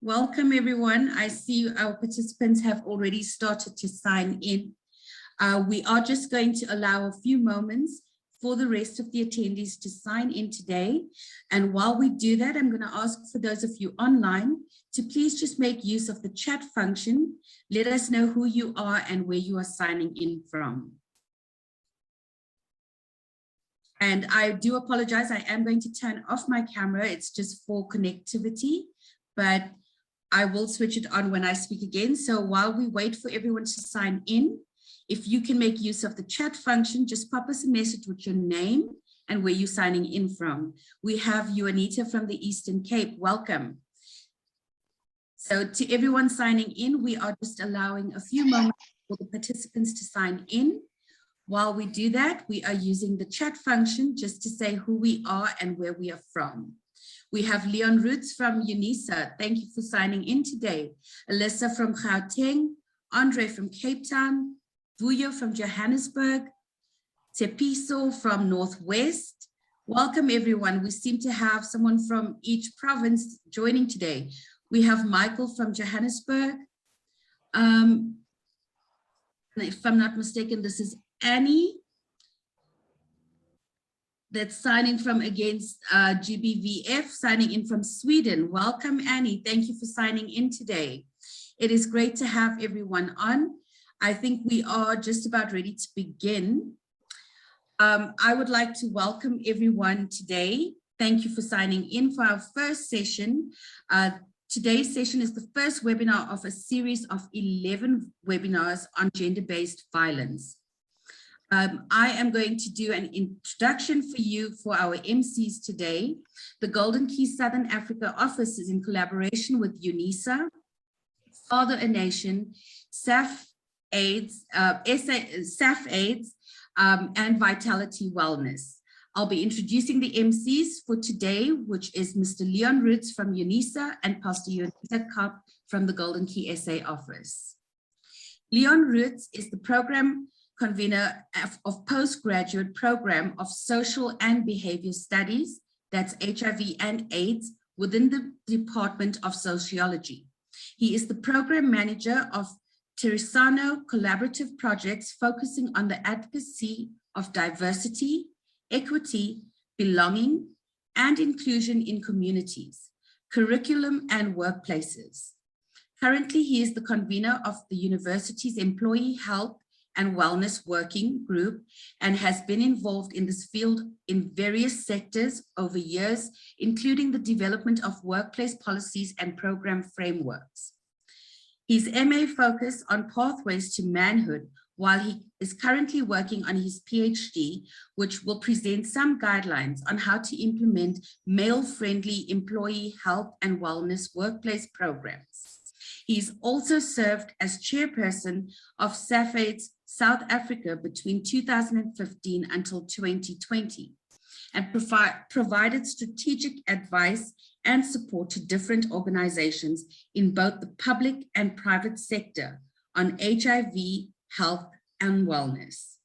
Welcome, everyone. I see our participants have already started to sign in. We are just going to allow a few moments for the rest of the attendees to sign in today. And while we do that, I'm going to ask for those of you online to please just make use of the chat function. Let us know who you are and where you are signing in from. And I do apologize, I am going to turn off my camera. It's just for connectivity, but I will switch it on when I speak again. So while we wait for everyone to sign in, if you can make use of the chat function, just pop us a message with your name and where you're signing in from. We have UNISA from the Eastern Cape. Welcome. So to everyone signing in, we are just allowing a few moments for the participants to sign in. While we do that, we are using the chat function just to say who we are and where we are from. We have Leon Roots from UNISA. Thank you for signing in today. Alyssa from Gauteng, Andre from Cape Town, Vuyo from Johannesburg, Tepiso from Northwest. Welcome, everyone. We seem to have someone from each province joining today. We have Michael from Johannesburg. If I'm not mistaken, this is Annie that's signing from against GBVF, signing in from Sweden. Welcome, Annie. Thank you for signing in today. It is great to have everyone on. I think we are just about ready to begin. I would like to welcome everyone today. Thank you for signing in for our first session. Today's session is the first webinar of a series of 11 webinars on gender-based violence. I am going to do an introduction for you for our MCs today. The Goldenki Southern Africa office is in collaboration with UNISA, Father a Nation, SAfAids, and Vitality Wellness. I'll be introducing the MCs for today, which is Mr. Leon Roots from UNISA and Pastor Unita Kopp from the Goldenki SA office. Leon Roots is the program convener of postgraduate program of social and behavior studies, that's HIV and AIDS, within the Department of Sociology. He is the program manager of Teresano collaborative projects focusing on the advocacy of diversity, equity, belonging, and inclusion in communities, curriculum and workplaces. Currently, he is the convener of the university's Employee Health and Wellness Working Group and has been involved in this field in various sectors over years, including the development of workplace policies and program frameworks. His MA focused on pathways to manhood, while he is currently working on his PhD, which will present some guidelines on how to implement male-friendly employee health and wellness workplace programs. He's also served as chairperson of SAfAids South Africa between 2015 until 2020 and provided strategic advice and support to different organizations in both the public and private sector on HIV, health, and wellness.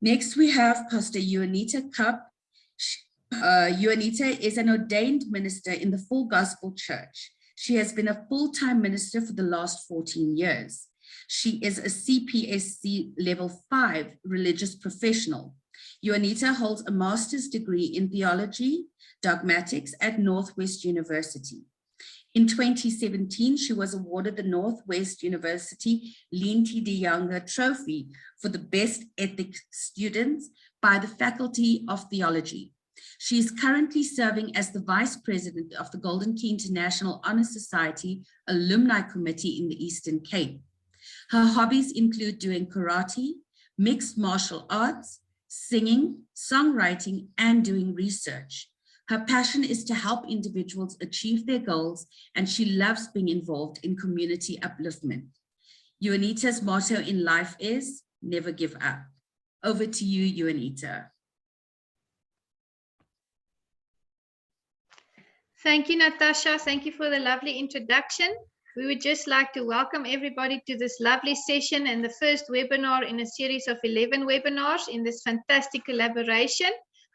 Next, we have Pastor Unita Kopp. Unita is an ordained minister in the Full Gospel Church. She has been a full-time minister for the last 14 years. She is a CPSC Level 5 religious professional. Unita holds a master's degree in theology, dogmatics at Northwest University. In 2017, she was awarded the Northwest University Leentjie de Jager Trophy for the best ethics students by the Faculty of Theology. She is currently serving as the Vice President of the Goldenki International Honor Society Alumni Committee in the Eastern Cape. Her hobbies include doing karate, mixed martial arts, singing, songwriting, and doing research. Her passion is to help individuals achieve their goals, and she loves being involved in community upliftment. Unita's motto in life is never give up. Over to you, Unita. Thank you, Natasha. Thank you for the lovely introduction. We would just like to welcome everybody to this lovely session and the first webinar in a series of 11 webinars in this fantastic collaboration.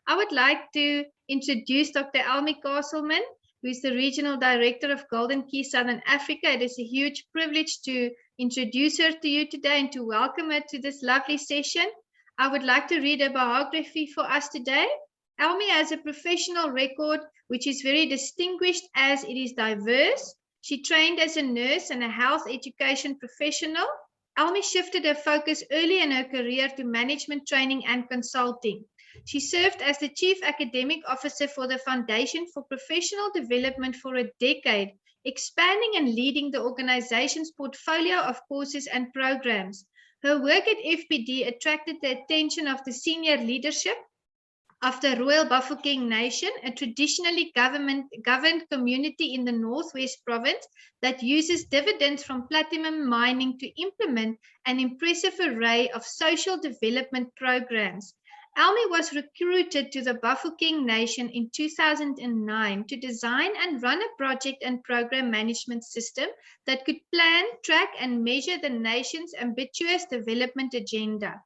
I would like to introduce Dr. Elmi Castleman, who is the Regional Director of Goldenki, Southern Africa. It is a huge privilege to introduce her to you today and to welcome her to this lovely session. I would like to read a biography for us today. Elmi has a professional record which is very distinguished as it is diverse. She trained as a nurse and a health education professional. Elmi shifted her focus early in her career to management training and consulting. She served as the Chief Academic Officer for the Foundation for Professional Development for a decade, expanding and leading the organization's portfolio of courses and programs. Her work at FPD attracted the attention of the senior leadership of the Royal Bafokeng Nation, a traditionally governed community in the Northwest Province that uses dividends from platinum mining to implement an impressive array of social development programs. Elmi was recruited to the Bafokeng Nation in 2009 to design and run a project and program management system that could plan, track, and measure the nation's ambitious development agenda.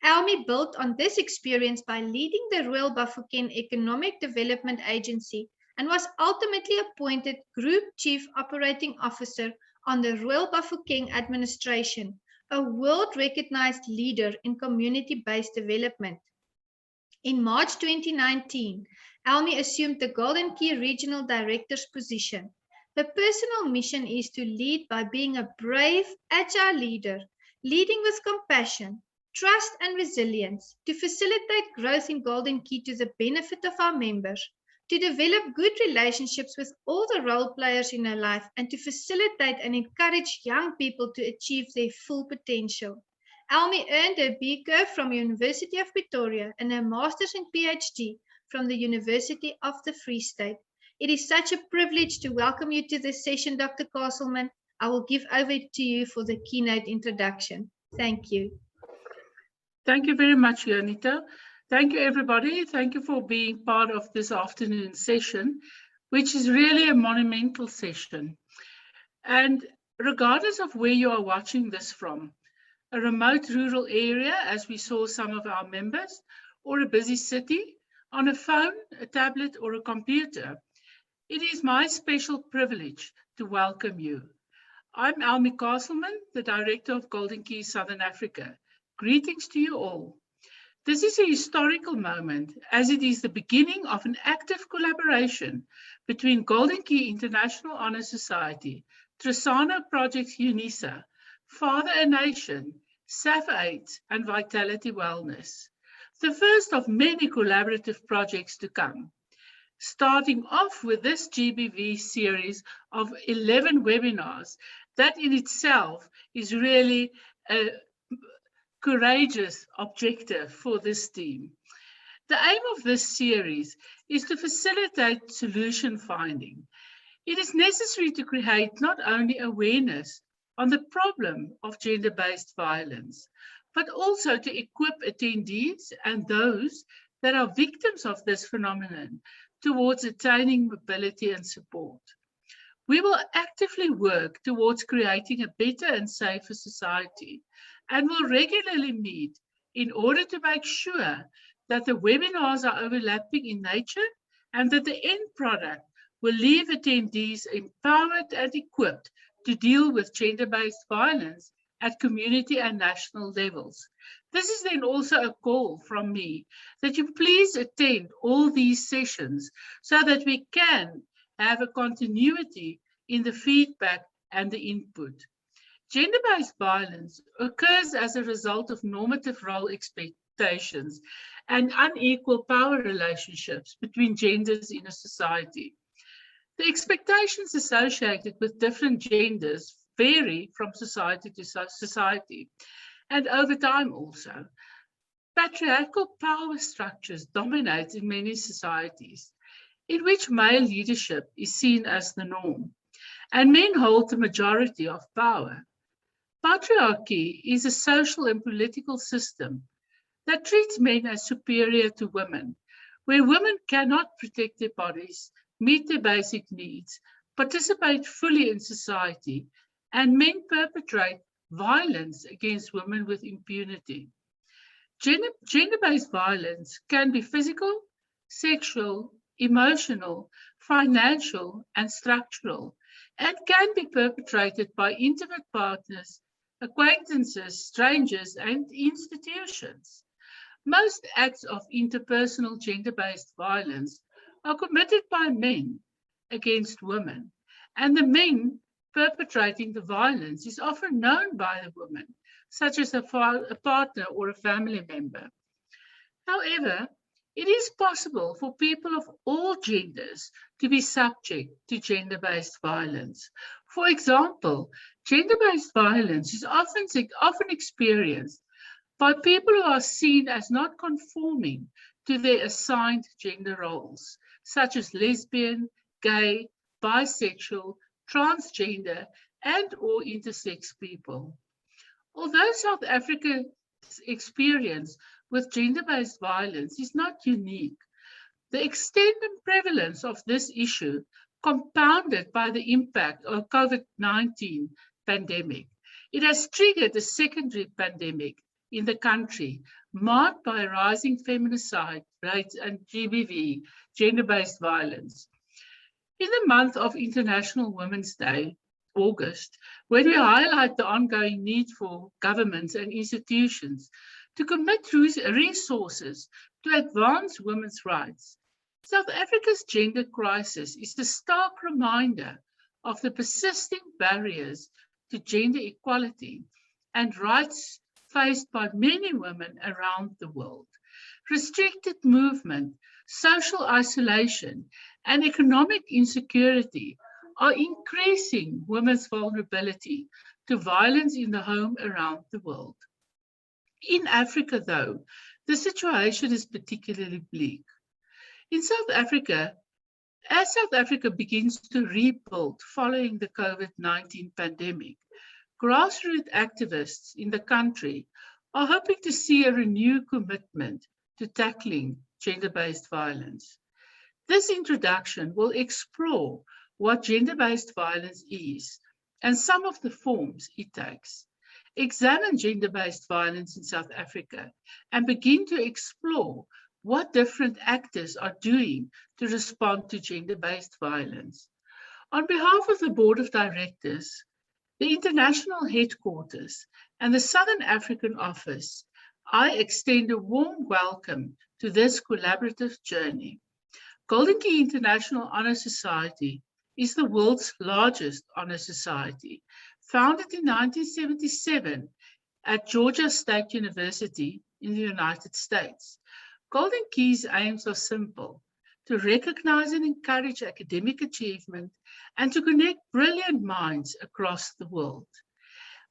Elmi built on this experience by leading the Royal Bafokeng Economic Development Agency and was ultimately appointed Group Chief Operating Officer on the Royal Bafokeng Administration, a world-recognized leader in community-based development. In March 2019, Elmi assumed the Goldenki Regional Director's position. Her personal mission is to lead by being a brave, agile leader, leading with compassion, trust and resilience, to facilitate growth in Goldenki to the benefit of our members, to develop good relationships with all the role players in her life, and to facilitate and encourage young people to achieve their full potential. Elmi earned her B.Curve from University of Pretoria and her Master's and PhD from the University of the Free State. It is such a privilege to welcome you to this session, Dr. Castleman. I will give over to you for the keynote introduction. Thank you. Thank you very much, Janita. Thank you, everybody. Thank you for being part of this afternoon session, which is really a monumental session. And regardless of where you are watching this from, a remote rural area, as we saw some of our members, or a busy city, on a phone, a tablet, or a computer, it is my special privilege to welcome you. I'm Elmi Castleman, the Director of Goldenki, Southern Africa. Greetings to you all. This is a historical moment, as it is the beginning of an active collaboration between Goldenki International Honor Society, Trisano Projects UNISA, Father a Nation, SAfAids, and Vitality Wellness. The first of many collaborative projects to come. Starting off with this GBV series of 11 webinars, that in itself is really a courageous objective for this team. The aim of this series is to facilitate solution finding. It is necessary to create not only awareness on the problem of gender-based violence, but also to equip attendees and those that are victims of this phenomenon towards attaining mobility and support. We will actively work towards creating a better and safer society, and will regularly meet in order to make sure that the webinars are overlapping in nature and that the end product will leave attendees empowered and equipped to deal with gender-based violence at community and national levels. This is then also a call from me that you please attend all these sessions so that we can have a continuity in the feedback and the input. Gender-based violence occurs as a result of normative role expectations and unequal power relationships between genders in a society. The expectations associated with different genders vary from society to society, and over time also. Patriarchal power structures dominate in many societies, in which male leadership is seen as the norm, and men hold the majority of power. Patriarchy is a social and political system that treats men as superior to women, where women cannot protect their bodies, meet their basic needs, participate fully in society, and men perpetrate violence against women with impunity. Gender-based violence can be physical, sexual, emotional, financial, and structural, and can be perpetrated by intimate partners, acquaintances, strangers, and institutions. Most acts of interpersonal gender-based violence are committed by men against women, and the men perpetrating the violence is often known by the woman, such as a partner or a family member. However, it is possible for people of all genders to be subject to gender-based violence. For example, gender-based violence is often experienced by people who are seen as not conforming to their assigned gender roles, such as lesbian, gay, bisexual, transgender, and/or intersex people. Although South Africa's experience with gender-based violence is not unique, the extent and prevalence of this issue, compounded by the impact of COVID-19 pandemic, it has triggered a secondary pandemic in the country, marked by rising feminicide rates and GBV, gender-based violence. In the month of International Women's Day, August, when we highlight the ongoing need for governments and institutions to commit resources to advance women's rights, South Africa's gender crisis is a stark reminder of the persisting barriers to gender equality and rights faced by many women around the world. Restricted movement, social isolation, and economic insecurity are increasing women's vulnerability to violence in the home around the world. In Africa, though, the situation is particularly bleak. In South Africa, as South Africa begins to rebuild following the COVID-19 pandemic, grassroots activists in the country are hoping to see a renewed commitment to tackling gender-based violence. This introduction will explore what gender-based violence is and some of the forms it takes, examine gender-based violence in South Africa, and begin to explore what different actors are doing to respond to gender-based violence. On behalf of the Board of Directors, the International Headquarters, and the Southern African Office, I extend a warm welcome to this collaborative journey. Goldenki International Honor Society is the world's largest honor society, founded in 1977 at Georgia State University in the United States. Goldenki's aims are simple: to recognize and encourage academic achievement and to connect brilliant minds across the world.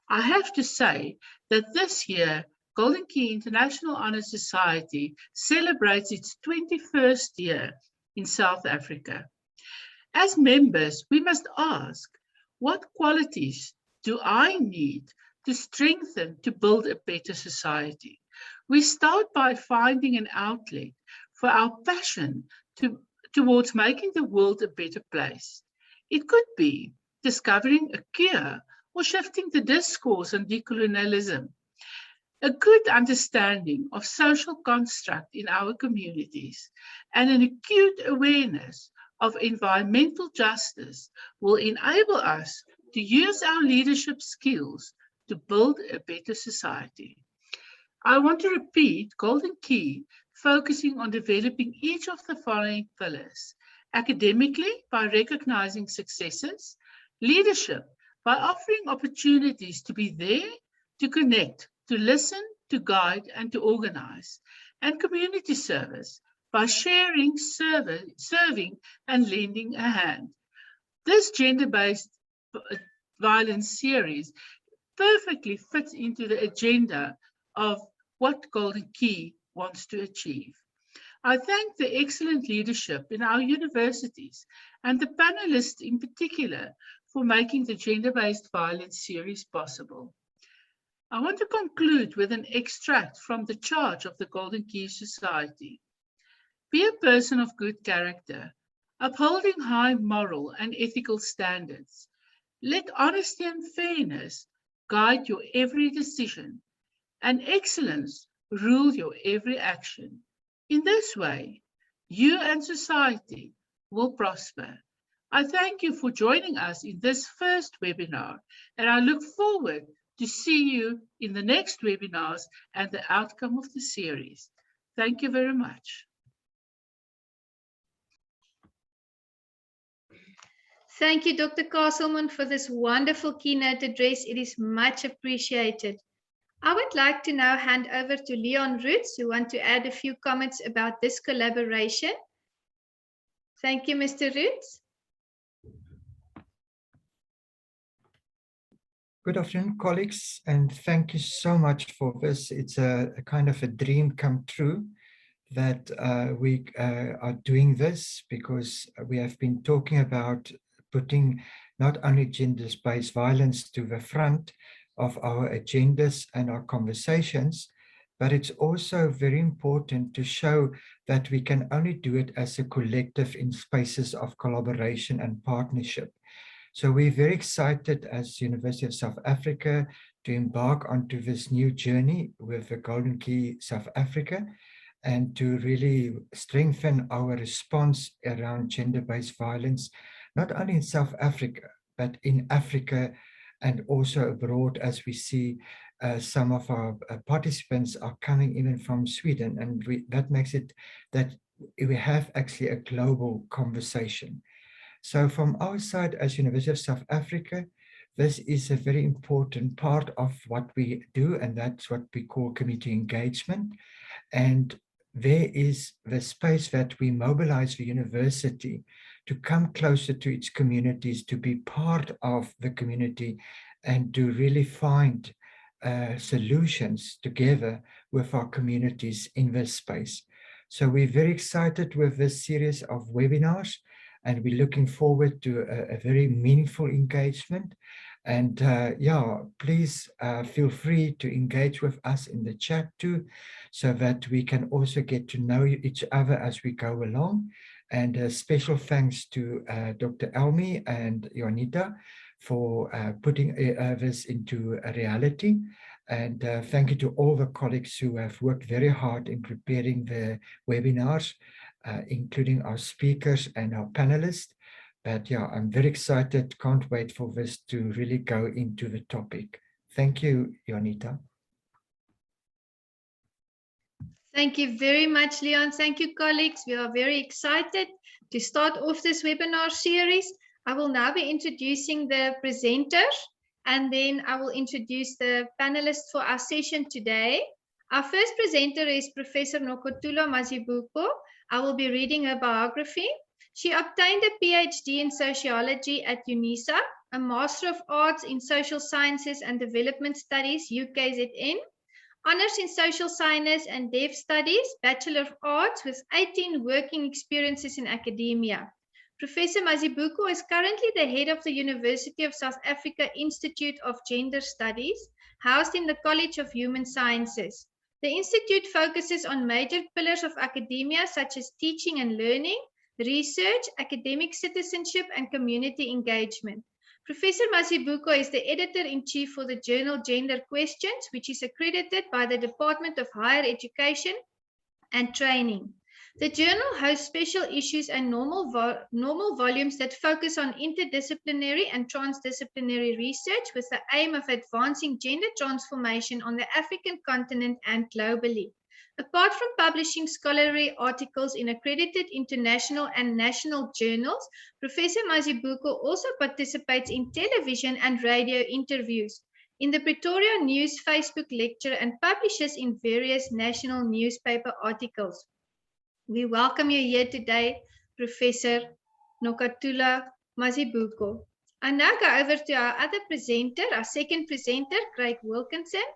I have to say that this year, Goldenki International Honor Society celebrates its 21st year in South Africa. As members, we must ask, what qualities do I need to strengthen to build a better society? We start by finding an outlet for our passion towards making the world a better place. It could be discovering a cure or shifting the discourse on decolonialism. A good understanding of social construct in our communities and an acute awareness of environmental justice will enable us to use our leadership skills to build a better society. I want to repeat Goldenki focusing on developing each of the following pillars: academically, by recognizing successes; leadership, by offering opportunities to be there, to connect, to listen, to guide, and to organize; and community service, by sharing, serving, and lending a hand. This gender-based violence series perfectly fits into the agenda of what Goldenki wants to achieve. I thank the excellent leadership in our universities and the panelists in particular for making the gender-based violence series possible. I want to conclude with an extract from the charge of the Goldenki Society. Be a person of good character, upholding high moral and ethical standards. Let honesty and fairness guide your every decision, and excellence rule your every action. In this way, you and society will prosper. I thank you for joining us in this first webinar, and I look forward to see you in the next webinars and the outcome of the series. Thank you very much. Thank you, Dr. Castleman, for this wonderful keynote address. It is much appreciated. I would like to now hand over to Leon Roots, who wants to add a few comments about this collaboration. Thank you, Mr. Roots. Good afternoon, colleagues, and thank you so much for this. It's a kind of a dream come true that we are doing this, because we have been talking about putting not only gender-based violence to the front of our agendas and our conversations, but it's also very important to show that we can only do it as a collective in spaces of collaboration and partnership. So we're very excited as University of South Africa to embark onto this new journey with the Goldenki South Africa, and to really strengthen our response around gender-based violence, not only in South Africa, but in Africa and also abroad, as we see some of our participants are coming even from Sweden, and that makes it that we have actually a global conversation. So from our side as University of South Africa, this is a very important part of what we do, and that's what we call community engagement. And there is the space that we mobilize the university to come closer to its communities, to be part of the community, and to really find solutions together with our communities in this space. So we're very excited with this series of webinars, and we're looking forward to a very meaningful engagement. And yeah, please feel free to engage with us in the chat too, so that we can also get to know each other as we go along. And special thanks to Dr. Elmi and Jonita for putting this into a reality. And thank you to all the colleagues who have worked very hard in preparing the webinars, including our speakers and our panelists. But yeah, I'm very excited, can't wait for this to really go into the topic. Thank you, Jonita. Thank you very much, Leon. Thank you, colleagues. We are very excited to start off this webinar series. I will now be introducing the presenters, and then I will introduce the panelists for our session today. Our first presenter is Professor Nokuthula Mazibuko. I will be reading her biography. She obtained a PhD in sociology at UNISA, a Master of Arts in Social Sciences and Development Studies, UKZN, Honours in Social Science and Dev Studies, Bachelor of Arts with 18 working experiences in academia. Professor Mazibuko is currently the head of the University of South Africa Institute of Gender Studies, housed in the College of Human Sciences. The institute focuses on major pillars of academia such as teaching and learning, research, academic citizenship, and community engagement. Professor Mazibuko is the editor-in-chief for the journal Gender Questions, which is accredited by the Department of Higher Education and Training. The journal hosts special issues and normal volumes that focus on interdisciplinary and transdisciplinary research with the aim of advancing gender transformation on the African continent and globally. Apart from publishing scholarly articles in accredited international and national journals, Professor Mazibuko also participates in television and radio interviews, in the Pretoria News Facebook lecture, and publishes in various national newspaper articles. We welcome you here today, Professor Nokuthula Mazibuko. I now go over to our other presenter, our second presenter, Craig Wilkinson.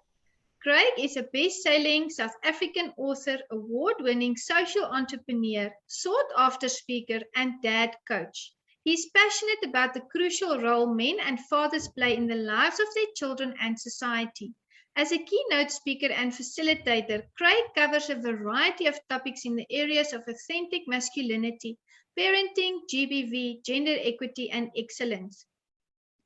Craig is a best-selling South African author, award-winning social entrepreneur, sought-after speaker, and dad coach. He's passionate about the crucial role men and fathers play in the lives of their children and society. As a keynote speaker and facilitator, Craig covers a variety of topics in the areas of authentic masculinity, parenting, GBV, gender equity, and excellence.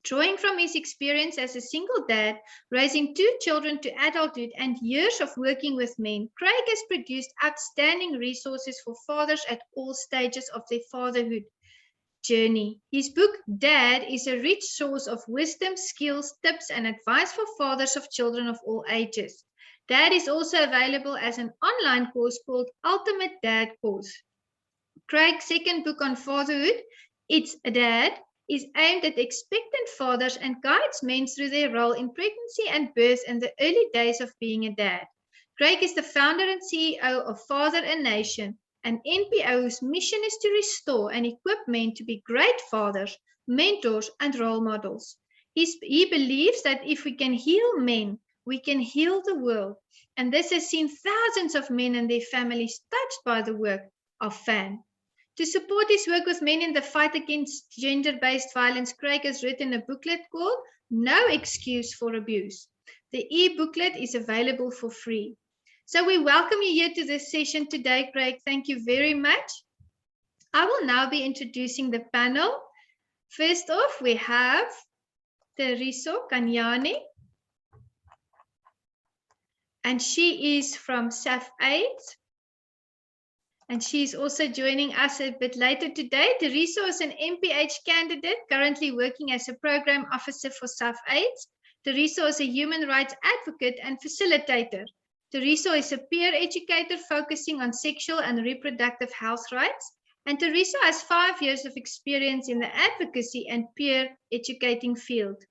Drawing from his experience as a single dad, raising 2 children to adulthood, and years of working with men, Craig has produced outstanding resources for fathers at all stages of their fatherhood journey. His book, Dad, is a rich source of wisdom, skills, tips, and advice for fathers of children of all ages. Dad is also available as an online course called Ultimate Dad Course. Craig's second book on fatherhood, It's a Dad, is aimed at expectant fathers and guides men through their role in pregnancy and birth and the early days of being a dad. Craig is the founder and CEO of Father a Nation, an NPO whose mission is to restore and equip men to be great fathers, mentors, and role models. He believes that if we can heal men, we can heal the world. And this has seen thousands of men and their families touched by the work of FAN. To support his work with men in the fight against gender-based violence, Craig has written a booklet called No Excuse for Abuse. The e-booklet is available for free. So we welcome you here to this session today, Craig. Thank you very much. I will now be introducing the panel. First off, we have Teriso Kanyane, and she is from SAfAids. And she's also joining us a bit later today. Teresa is an MPH candidate currently working as a program officer for SAfAids. Teresa is a human rights advocate and facilitator. Teresa is a peer educator focusing on sexual and reproductive health rights. And Teresa has 5 years of experience in the advocacy and peer educating field.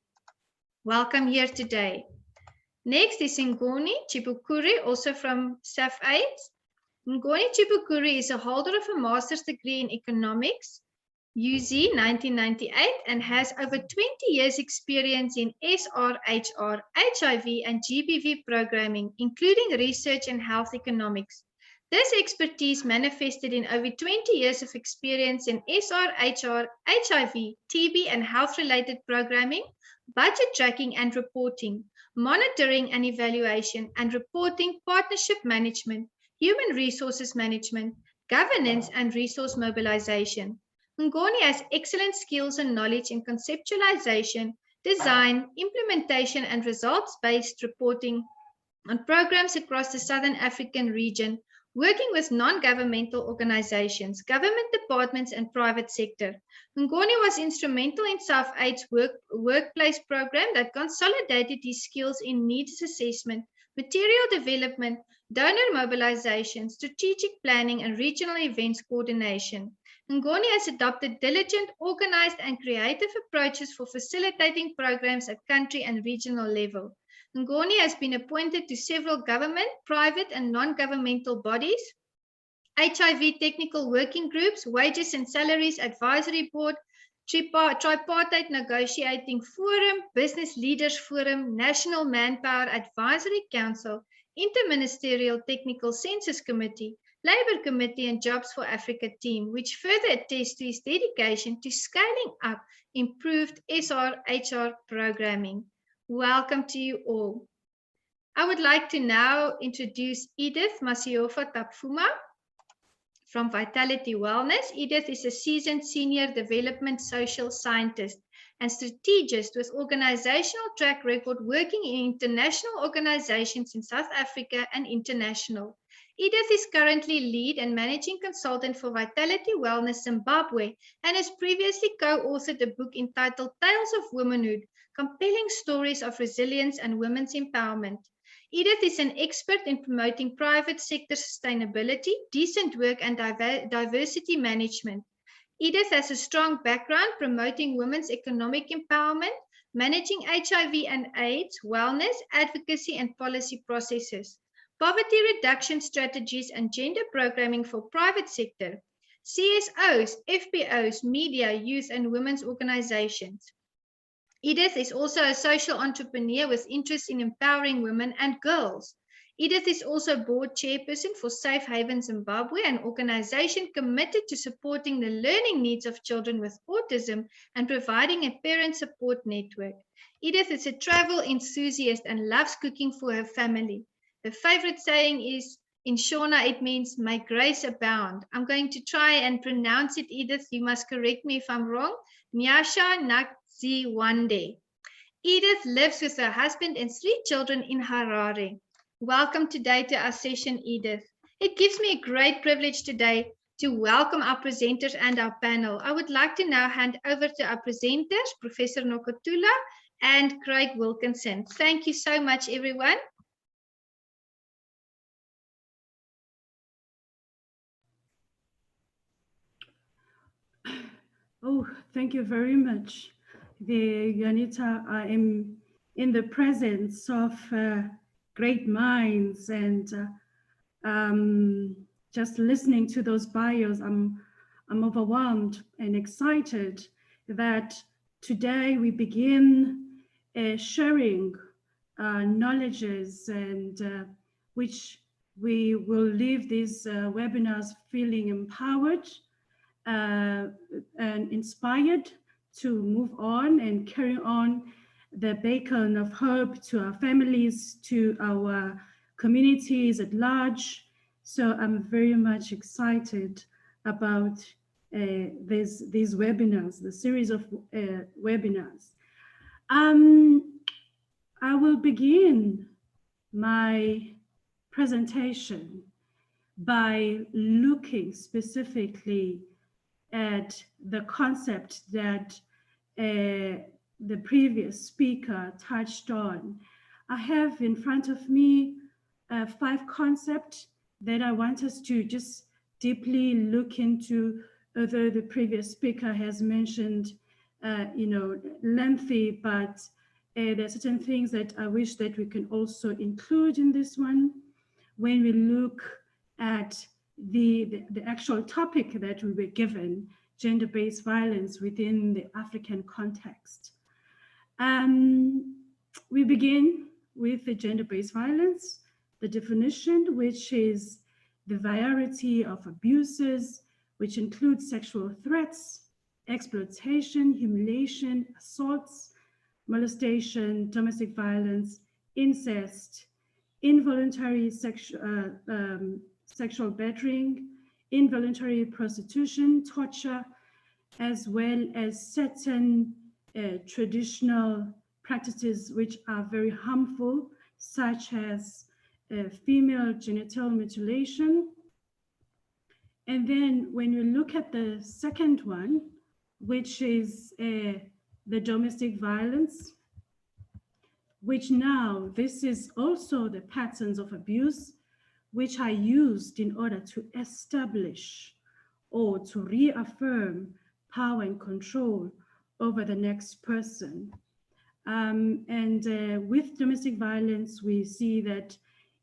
Welcome here today. Next is Ingoni Chibukuri, also from SAfAids. Ingoni Chibukuri is a holder of a master's degree in economics, UZ 1998, and has over 20 years experience in SRHR, HIV, and GBV programming, including research and health economics. This expertise manifested in over 20 years of experience in SRHR, HIV, TB, and health-related programming, budget tracking and reporting, monitoring and evaluation, and reporting, partnership management, human resources management, governance, and resource mobilization. Ingoni has excellent skills and knowledge in conceptualization, design, implementation, and results-based reporting on programs across the Southern African region, working with non-governmental organizations, government departments, and private sector. Ingoni was instrumental in SAfAids' workplace program that consolidated his skills in needs assessment, material development, donor mobilization, strategic planning, and regional events coordination. Ingoni has adopted diligent, organized, and creative approaches for facilitating programs at country and regional level. Ingoni has been appointed to several government, private, and non-governmental bodies, HIV technical working groups, wages and salaries advisory board, tripartite negotiating forum, business leaders forum, national manpower advisory council, interministerial technical census committee, Labour Committee, and Jobs for Africa team, which further attests to his dedication to scaling up improved SRHR programming. Welcome to you all. I would like to now introduce Edith Masiofa Tapfuma from Vitality Wellness. Edith is a seasoned senior development social scientist and strategist with organizational track record working in international organizations in South Africa and international. Edith is currently lead and managing consultant for Vitality Wellness Zimbabwe and has previously co-authored a book entitled Tales of Womanhood, Compelling Stories of Resilience and Women's Empowerment. Edith is an expert in promoting private sector sustainability, decent work, and diversity management. Edith has a strong background promoting women's economic empowerment, managing HIV and AIDS, wellness, advocacy, and policy processes, poverty reduction strategies, and gender programming for private sector, CSOs, FPOs, media, youth, and women's organizations. Edith is also a social entrepreneur with interest in empowering women and girls. Edith is also board chairperson for Safe Haven Zimbabwe, an organization committed to supporting the learning needs of children with autism and providing a parent support network. Edith is a travel enthusiast and loves cooking for her family. Her favorite saying is, in Shona, it means, may grace abound. I'm going to try and pronounce it, Edith. You must correct me if I'm wrong. Nyasha Ziwande. Edith lives with her husband and 3 children in Harare. Welcome today to our session, Edith. It gives me a great privilege today to welcome our presenters and our panel. I would like to now hand over to our presenters, Professor Nokotula and Craig Wilkinson. Thank you so much, everyone. Oh, thank you very much. Janita, I am in the presence of great minds, and just listening to those bios, I'm overwhelmed and excited that today we begin sharing knowledges, and which we will leave these webinars feeling empowered and inspired to move on and carry on the beacon of hope to our families, to our communities at large. So I'm very much excited about these webinars, the series of webinars. I will begin my presentation by looking specifically at the concept that the previous speaker touched on. I have in front of me 5 concepts that I want us to just deeply look into, although the previous speaker has mentioned, lengthy, but there are certain things that I wish that we can also include in this one when we look at the actual topic that we were given, gender-based violence within the African context. We begin with the gender-based violence, the definition, which is the variety of abuses, which includes sexual threats, exploitation, humiliation, assaults, molestation, domestic violence, incest, involuntary sexual battering, involuntary prostitution, torture, as well as certain traditional practices which are very harmful, such as female genital mutilation. And then when you look at the second one, which is the domestic violence, which now this is also the patterns of abuse which are used in order to establish or to reaffirm power and control over the next person. With domestic violence, we see that,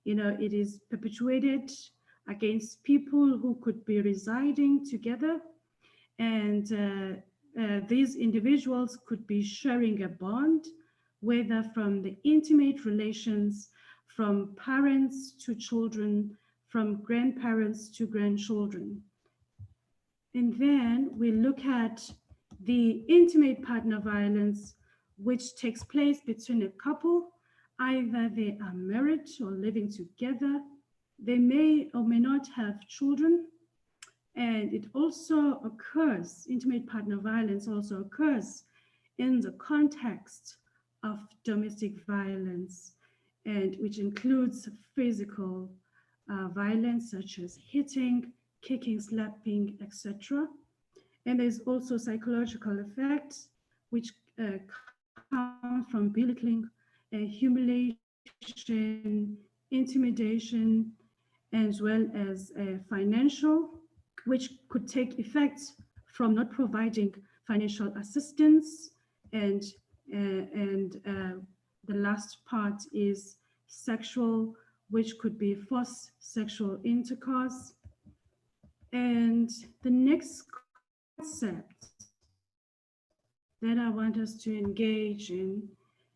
it is perpetuated against people who could be residing together, and these individuals could be sharing a bond, whether from the intimate relations, from parents to children, from grandparents to grandchildren. And then we look at the intimate partner violence, which takes place between a couple. Either they are married or living together. They may or may not have children. And it also occurs, intimate partner violence also occurs in the context of domestic violence, and which includes physical violence such as hitting, kicking, slapping, etc. And there's also psychological effects which come from belittling, humiliation, intimidation, as well as financial, which could take effect from not providing financial assistance, and the last part is sexual, which could be forced sexual intercourse. And the next concept that I want us to engage in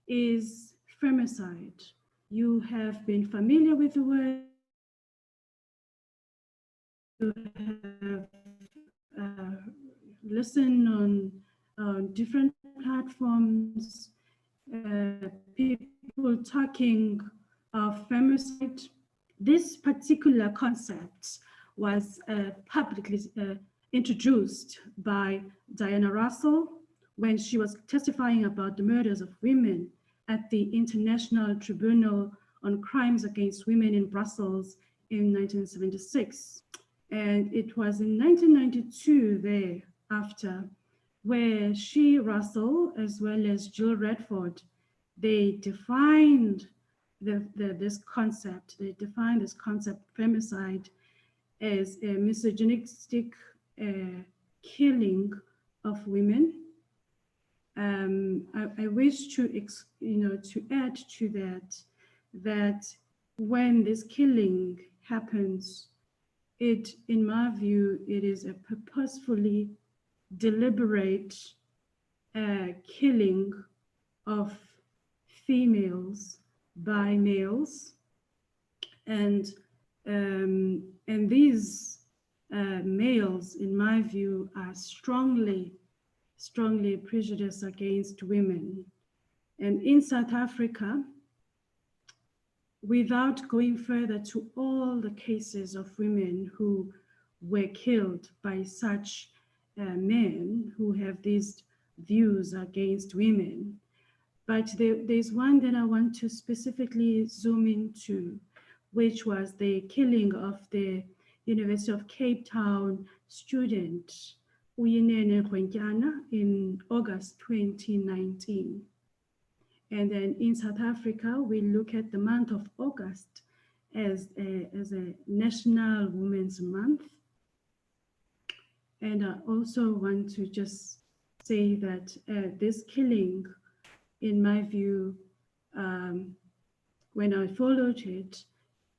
is femicide. You have been familiar with the word. You have listened on different platforms, people talking of femicide. This particular concept was publicly introduced by Diana Russell, when she was testifying about the murders of women at the International Tribunal on Crimes Against Women in Brussels in 1976. And it was in 1992 thereafter where she, Russell, as well as Jill Redford, they defined this concept. They defined this concept, femicide, as a misogynistic killing of women. I wish to add to that when this killing happens, in my view, it is a purposefully deliberate killing of females by males, and these males, in my view, are strongly prejudiced against women. And in South Africa, without going further to all the cases of women who were killed by such men who have these views against women, but there's one that I want to specifically zoom into, which was the killing of the University of Cape Town student Uyinene in August 2019. And then in South Africa, we look at the month of August as a National Women's Month. And I also want to just say that this killing, in my view, when I followed it,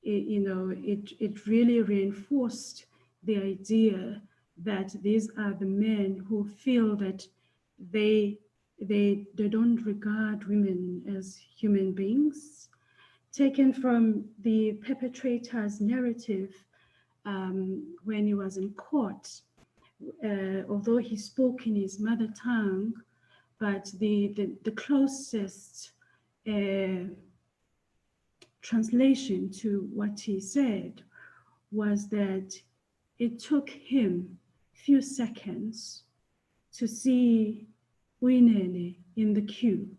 it really reinforced the idea that these are the men who feel that they don't regard women as human beings. Taken from the perpetrator's narrative when he was in court, although he spoke in his mother tongue, but the closest translation to what he said was that it took him few seconds to see Uyinene in the queue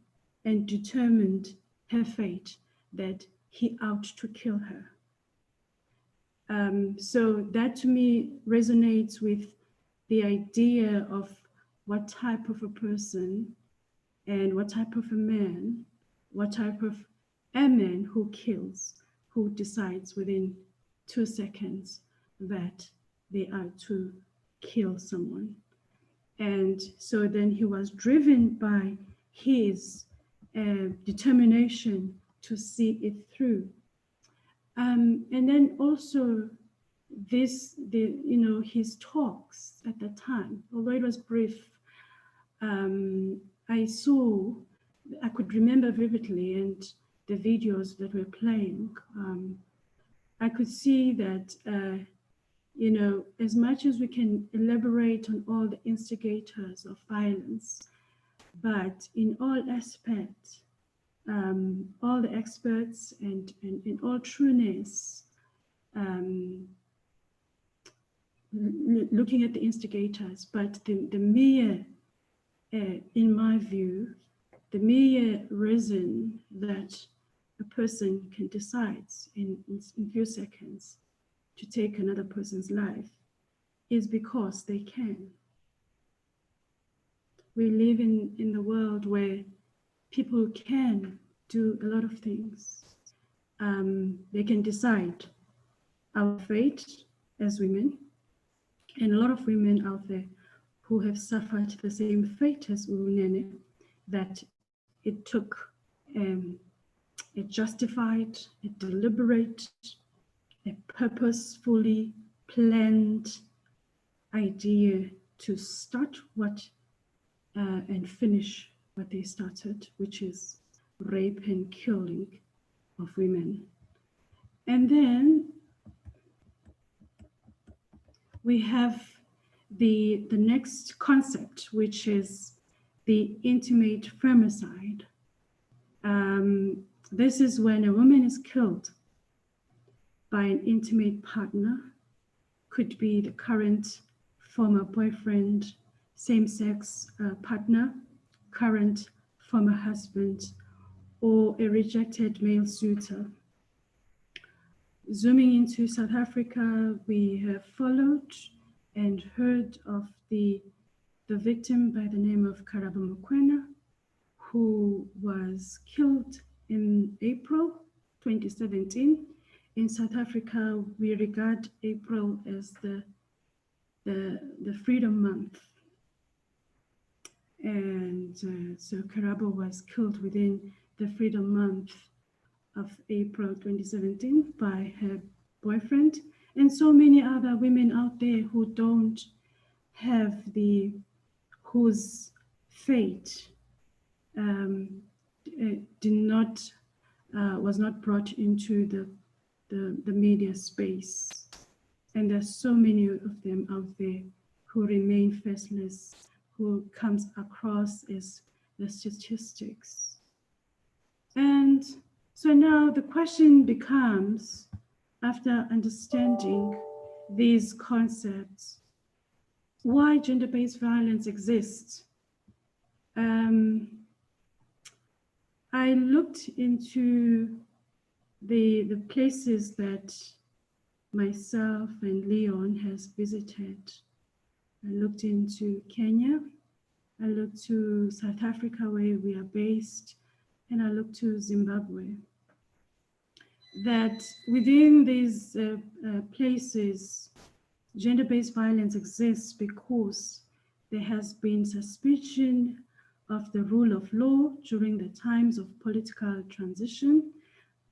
and determined her fate, that he out to kill her. So that to me resonates with the idea of what type of a person and what type of a man, what type of a man who kills, who decides within 2 seconds that they are to kill someone. And so then he was driven by his determination to see it through. And then also his talks at that time, although it was brief, I could remember vividly, and the videos that were playing, I could see that, as much as we can elaborate on all the instigators of violence, but in all aspects, all the experts and in all trueness, looking at the instigators, but the mere, in my view, the mere reason that a person can decide in few seconds to take another person's life is because they can. We live in the world where people can do a lot of things. They can decide our fate as women, and a lot of women out there who have suffered the same fate as Uyinene, that it took a justified, a deliberate, a purposefully planned idea to start what and finish what they started, which is rape and killing of women. And then we have the next concept, which is the intimate femicide. This is when a woman is killed by an intimate partner, could be the current, former boyfriend, same-sex partner, current former husband, or a rejected male suitor. Zooming into South Africa, we have followed and heard of the victim by the name of Karabo Mokoena, who was killed in April 2017. In South Africa, we regard April as the Freedom Month. And so Karabo was killed within the Freedom Month of April 2017 by her boyfriend, and so many other women out there who don't have whose fate was not brought into the media space. And there's so many of them out there who remain faceless, who comes across as the statistics. And so now the question becomes, after understanding these concepts, why gender-based violence exists? I looked into the places that myself and Leon has visited. I looked into Kenya, I looked to South Africa where we are based, and I looked to Zimbabwe. That within these places, gender-based violence exists because there has been suspicion of the rule of law during the times of political transition,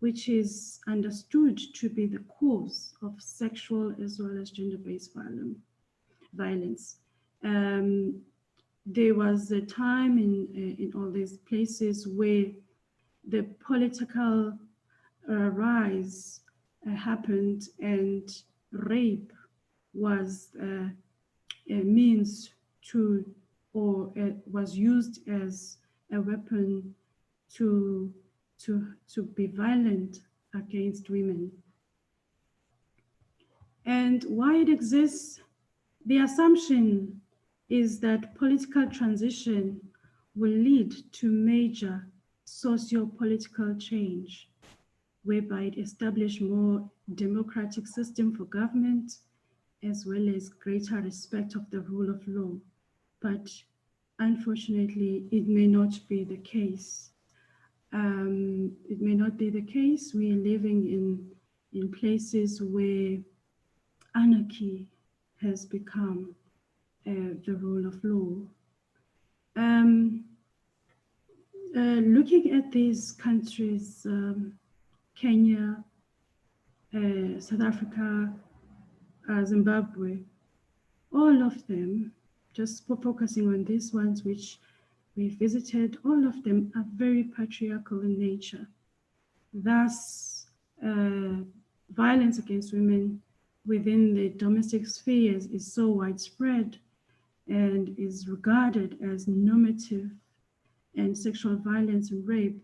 which is understood to be the cause of sexual as well as gender-based violence. There was a time in all these places where the political rise happened, and rape was a means to, or was used as a weapon to be violent against women. And why it exists, the assumption is that political transition will lead to major socio-political change, whereby it establishes more democratic system for government, as well as greater respect of the rule of law. But unfortunately, it may not be the case. It may not be the case. We are living in places where anarchy has become the rule of law. Looking at these countries, Kenya, South Africa, Zimbabwe, all of them, just focusing on these ones which we visited, all of them are very patriarchal in nature. Thus, violence against women within the domestic spheres is so widespread and is regarded as normative, and sexual violence and rape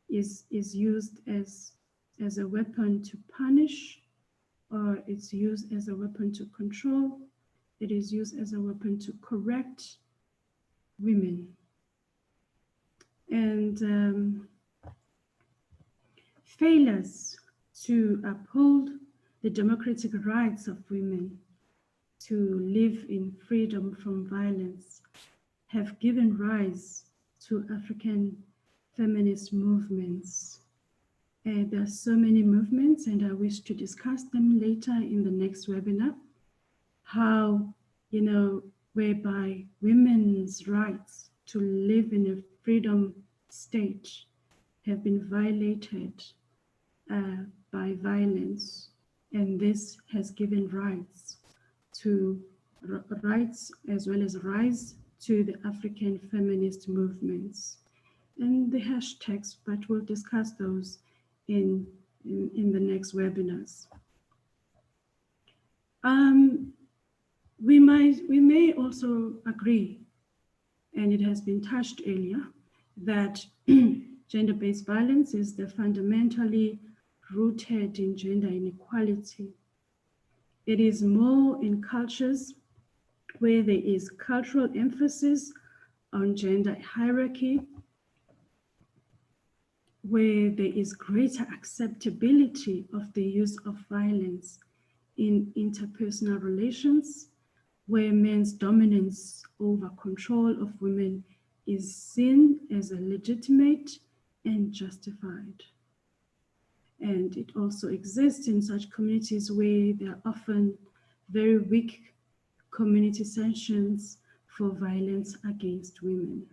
is used as a weapon to punish, or it's used as a weapon to control. It is used as a weapon to correct women. And failures to uphold the democratic rights of women to live in freedom from violence have given rise to African feminist movements. There are so many movements, and I wish to discuss them later in the next webinar, how, whereby women's rights to live in a freedom state have been violated by violence, and this has given rights as well as rise to the African feminist movements. And the hashtags, but we'll discuss those in the next webinars. We may also agree, and it has been touched earlier, that gender-based violence is fundamentally rooted in gender inequality. It is more in cultures where there is cultural emphasis on gender hierarchy, where there is greater acceptability of the use of violence in interpersonal relations, where men's dominance over control of women is seen as a legitimate and justified. And it also exists in such communities where there are often very weak community sanctions for violence against women.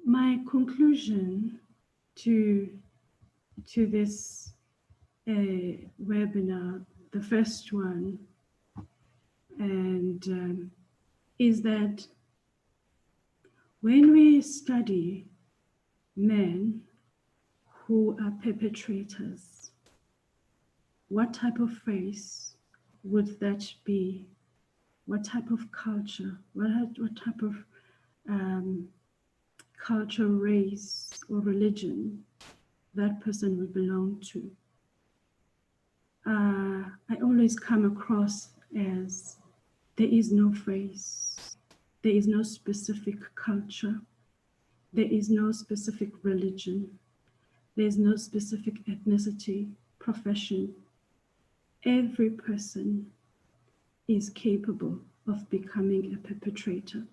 My conclusion to this webinar, the first one, and is that when we study men who are perpetrators, what type of race would that be? What type of culture? What type of culture, race, or religion that person would belong to? I always come across as there is no race, there is no specific culture, there is no specific religion, there is no specific ethnicity, profession. Every person is capable of becoming a perpetrator.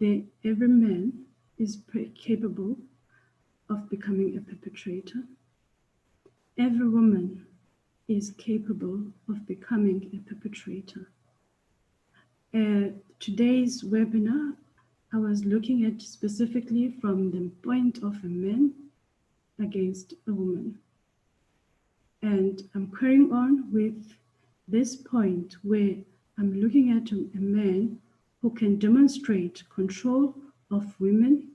Every man is capable of becoming a perpetrator. Every woman is capable of becoming a perpetrator. Today's webinar, I was looking at specifically from the point of a man against a woman. And I'm carrying on with this point where I'm looking at a man who can demonstrate control of women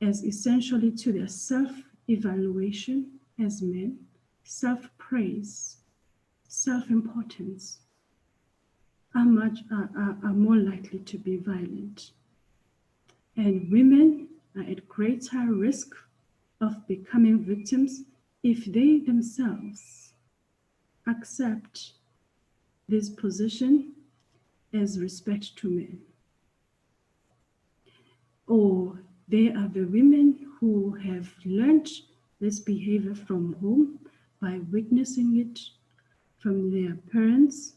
as essentially to their self-evaluation as men, self-praise, self-importance, are more likely to be violent. And women are at greater risk of becoming victims if they themselves accept this position as respect to men. Or they are the women who have learned this behavior from home by witnessing it from their parents.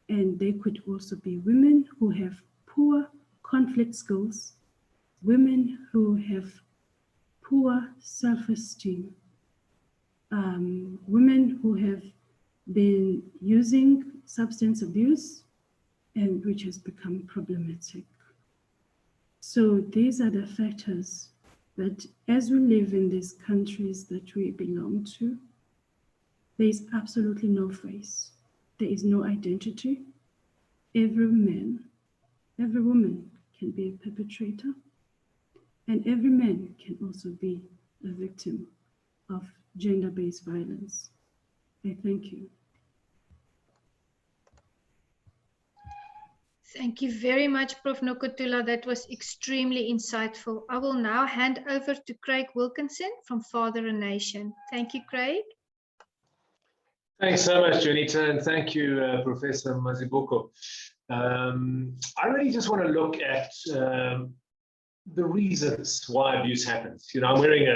And they could also be women who have poor conflict skills, women who have poor self-esteem, women who have been using substance abuse and which has become problematic. So these are the factors that as we live in these countries that we belong to, there is absolutely no race. There is no identity. Every man, every woman can be a perpetrator, and every man can also be a victim of gender-based violence. I thank you. Thank you very much, Prof. Nokutula. That was extremely insightful. I will now hand over to Craig Wilkinson from Father a Nation. Thank you, Craig. Thanks so much, Janita, and thank you, Professor Mazibuko. I really just want to look at the reasons why abuse happens. You know, I'm wearing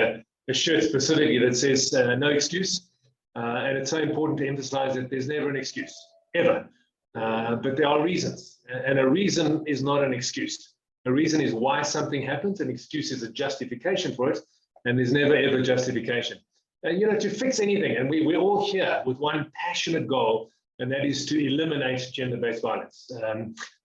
a shirt specifically that says no excuse, and it's so important to emphasize that there's never an excuse, ever. But there are reasons, and a reason is not an excuse. A reason is why something happens, an excuse is a justification for it, and there's never ever justification. You know, to fix anything, and we're all here with one passionate goal, and that is to eliminate gender-based violence.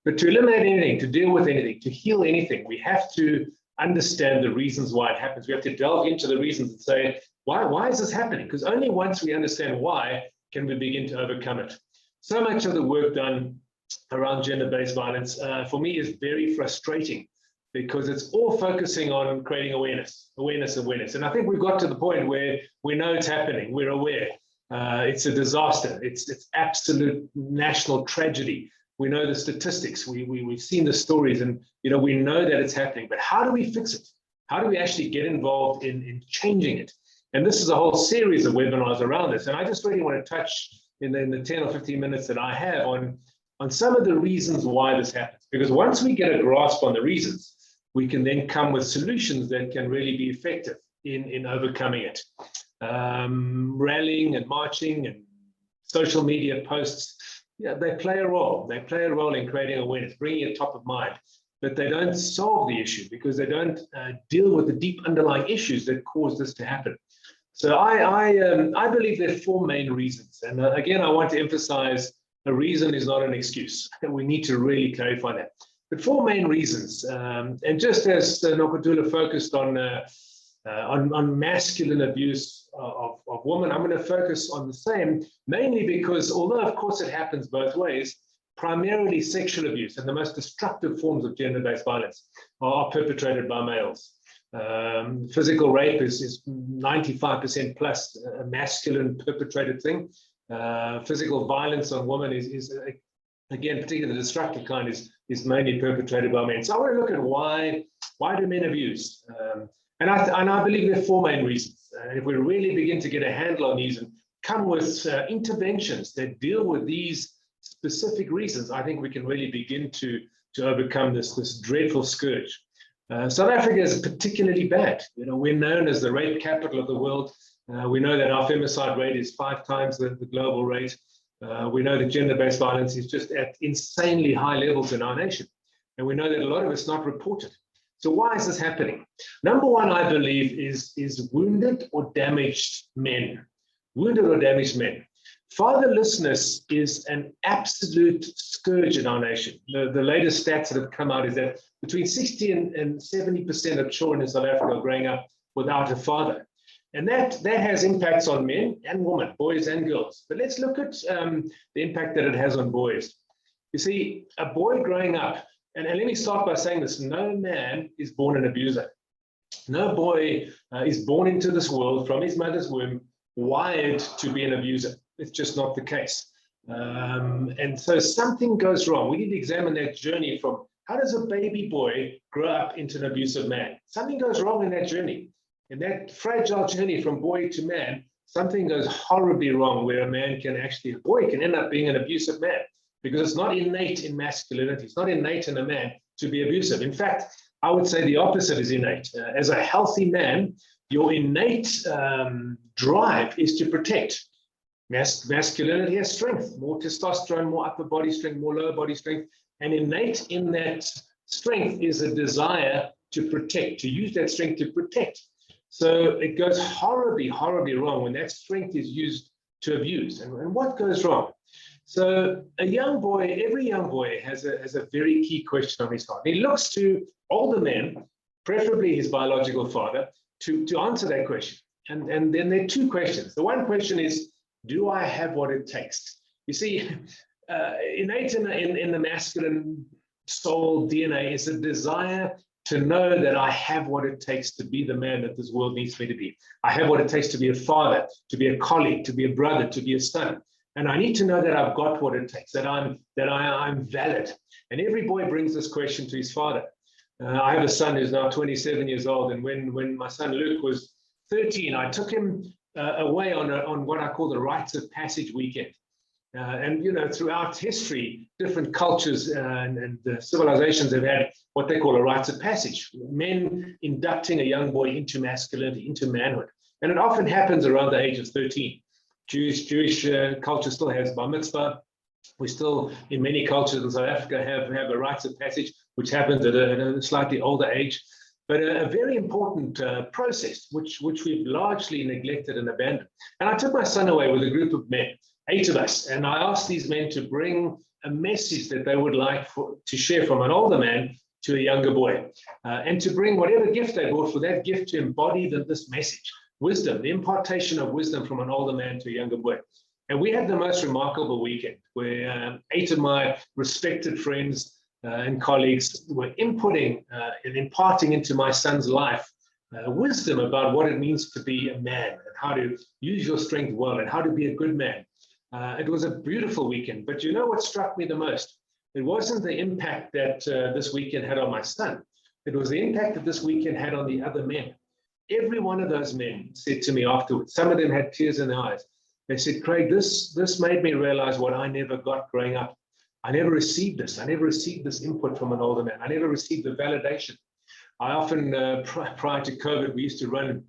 But to eliminate anything, to deal with anything, to heal anything, we have to understand the reasons why it happens. We have to delve into the reasons and say, why is this happening? Because only once we understand why can we begin to overcome it. So much of the work done around gender-based violence for me is very frustrating, because it's all focusing on creating awareness. And I think we've got to the point where we know it's happening, we're aware. It's a disaster, it's absolute national tragedy. We know the statistics, we've seen the stories, and you know, we know that it's happening, but how do we fix it? How do we actually get involved in changing it? And this is a whole series of webinars around this, and I just really want to touch in the 10 or 15 minutes that I have on on some of the reasons why this happens. Because once we get a grasp on the reasons, we can then come with solutions that can really be effective in overcoming it. Rallying and marching and social media posts, yeah, they play a role. They play a role in creating awareness, bringing it top of mind. But they don't solve the issue because they don't deal with the deep underlying issues that cause this to happen. So I believe there are four main reasons. And again, I want to emphasize a reason is not an excuse. And we need to really clarify that. But four main reasons. And just as Nokutula focused on masculine abuse of women, I'm going to focus on the same, mainly because although, of course, it happens both ways, primarily sexual abuse and the most destructive forms of gender-based violence are perpetrated by males. Physical rape is 95% plus a masculine perpetrated thing. Physical violence on women is again, particularly the destructive kind, is mainly perpetrated by men. So I want to look at why do men abuse? And I believe there are four main reasons. And if we really begin to get a handle on these and come with interventions that deal with these specific reasons, I think we can really begin to overcome this dreadful scourge. South Africa is particularly bad. You know, we're known as the rape capital of the world. We know that our femicide rate is 5 times the global rate. We know that gender-based violence is just at insanely high levels in our nation. And we know that a lot of it's not reported. So why is this happening? Number one, I believe, is wounded or damaged men. Wounded or damaged men. Fatherlessness is an absolute scourge in our nation. The latest stats that have come out is that between 60 and 70% of children in South Africa are growing up without a father. And that has impacts on men and women, boys and girls. But let's look at the impact that it has on boys. You see, a boy growing up, and let me start by saying this, no man is born an abuser. No boy is born into this world from his mother's womb wired to be an abuser. It's just not the case. And so something goes wrong. We need to examine that journey from how does a baby boy grow up into an abusive man? Something goes wrong in that journey. In that fragile journey from boy to man, something goes horribly wrong where a boy can end up being an abusive man because it's not innate in masculinity. It's not innate in a man to be abusive. In fact, I would say the opposite is innate. As a healthy man, your innate drive is to protect. Masculinity has strength, more testosterone, more upper body strength, more lower body strength. And innate in that strength is a desire to protect, to use that strength to protect. So it goes horribly, horribly wrong when that strength is used to abuse. And what goes wrong? So every young boy has a very key question on his heart. He looks to older men, preferably his biological father, to answer that question. And then there are two questions. The one question is, do I have what it takes? You see, innate in the masculine soul DNA is a desire to know that I have what it takes to be the man that this world needs me to be. I have what it takes to be a father, to be a colleague, to be a brother, to be a son. And I need to know that I've got what it takes, that I'm valid. And every boy brings this question to his father. I have a son who's now 27 years old. And when my son Luke was 13, I took him away on what I call the rites of passage weekend. And, you know, throughout history, different cultures and civilizations have had what they call a rites of passage, men inducting a young boy into masculinity, into manhood. And it often happens around the age of 13. Jewish culture still has bar mitzvah. We still, in many cultures in South Africa, have a rites of passage, which happens at a slightly older age. But a very important process, which we've largely neglected and abandoned. And I took my son away with a group of men, 8 of us, and I asked these men to bring a message that they would like to share from an older man to a younger boy, and to bring whatever gift they brought for that gift to embody this message, wisdom, the impartation of wisdom from an older man to a younger boy. And we had the most remarkable weekend where 8 of my respected friends and colleagues were inputting and imparting into my son's life wisdom about what it means to be a man and how to use your strength well and how to be a good man. It was a beautiful weekend, but you know what struck me the most? It wasn't the impact that this weekend had on my son. It was the impact that this weekend had on the other men. Every one of those men said to me afterwards, some of them had tears in their eyes. They said, Craig, this made me realize what I never got growing up. I never received this. I never received this input from an older man. I never received the validation. I often, prior to COVID, we used to run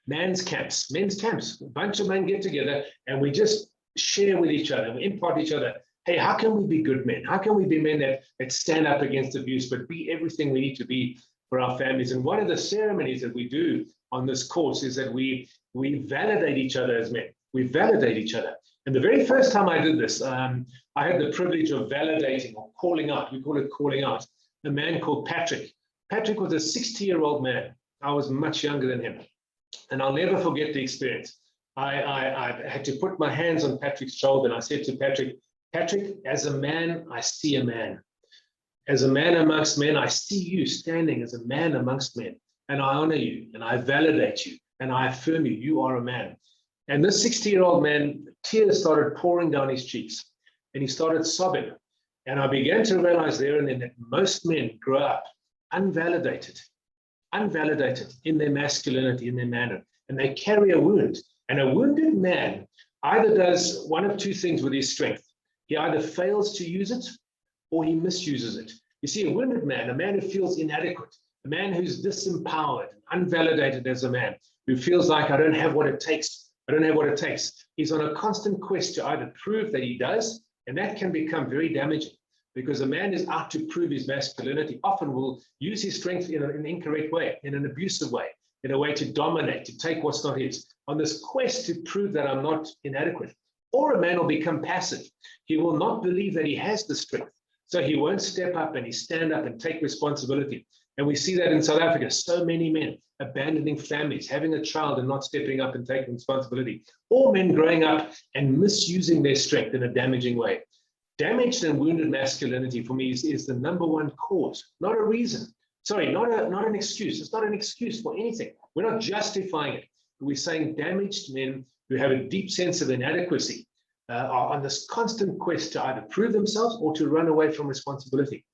men's camps. A bunch of men get together and we just share with each other. We impart each other. Hey, how can we be good men? How can we be men that stand up against abuse, but be everything we need to be for our families? And one of the ceremonies that we do on this course is that we validate each other as men. We validate each other. And the very first time I did this, I had the privilege of validating or calling out, we call it calling out, a man called Patrick. Patrick was a 60-year-old man. I was much younger than him. And I'll never forget the experience. I had to put my hands on Patrick's shoulder and I said to Patrick, as a man, I see a man. As a man amongst men, I see you standing as a man amongst men. And I honor you and I validate you and I affirm you, you are a man. And this 60-year-old man, tears started pouring down his cheeks and he started sobbing. And I began to realize there and then that most men grow up unvalidated in their masculinity, in their manhood, and they carry a wound. And a wounded man either does one of two things with his strength. He either fails to use it or he misuses it. You see, a wounded man, a man who feels inadequate, a man who's disempowered, unvalidated as a man, who feels like I don't have what it takes. He's on a constant quest to either prove that he does, and that can become very damaging because a man is out to prove his masculinity, often will use his strength in an incorrect way, in an abusive way, in a way to dominate, to take what's not his, on this quest to prove that I'm not inadequate. Or a man will become passive. He will not believe that he has the strength. So he won't step up and stand up and take responsibility. And we see that in South Africa, so many men abandoning families, having a child and not stepping up and taking responsibility. Or men growing up and misusing their strength in a damaging way. Damaged and wounded masculinity for me is the number one cause, not a reason. Sorry, not an excuse. It's not an excuse for anything. We're not justifying it. We're saying damaged men who have a deep sense of inadequacy are on this constant quest to either prove themselves or to run away from responsibility.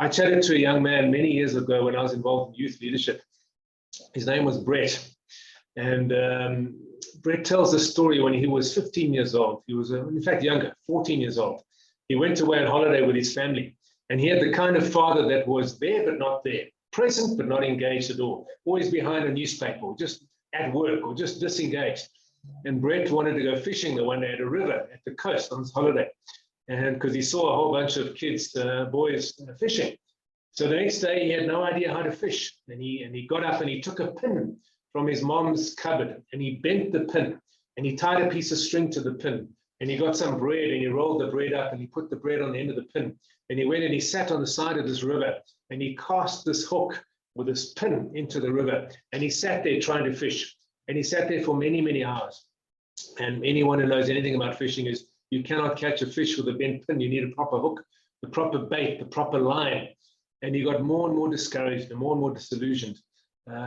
I chatted to a young man many years ago when I was involved in youth leadership. His name was Brett. And Brett tells the story when he was 15 years old. He was, in fact, younger, 14 years old. He went away on holiday with his family. And he had the kind of father that was there but not there, present but not engaged at all, always behind a newspaper, or just at work, or just disengaged. And Brett wanted to go fishing the one day at a river at the coast on his holiday. And because he saw a whole bunch of kids, boys fishing. So the next day he had no idea how to fish. And he got up and he took a pin from his mom's cupboard and he bent the pin and he tied a piece of string to the pin. And he got some bread and he rolled the bread up and he put the bread on the end of the pin. And he went and he sat on the side of this river and he cast this hook with this pin into the river. And he sat there trying to fish. And he sat there for many, many hours. And anyone who knows anything about fishing is you cannot catch a fish with a bent pin. You need a proper hook, the proper bait, the proper line. And he got more and more discouraged and more disillusioned.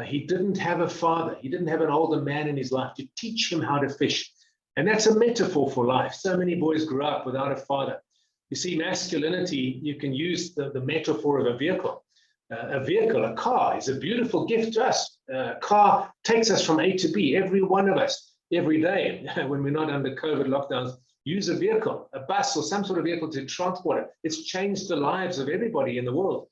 He didn't have a father. He didn't have an older man in his life to teach him how to fish. And that's a metaphor for life. So many boys grow up without a father. You see, masculinity, you can use the metaphor of a vehicle. A car is a beautiful gift to us. A car takes us from A to B, every one of us, every day. When we're not under COVID lockdowns, use a vehicle, a bus or some sort of vehicle to transport it. It's changed the lives of everybody in the world.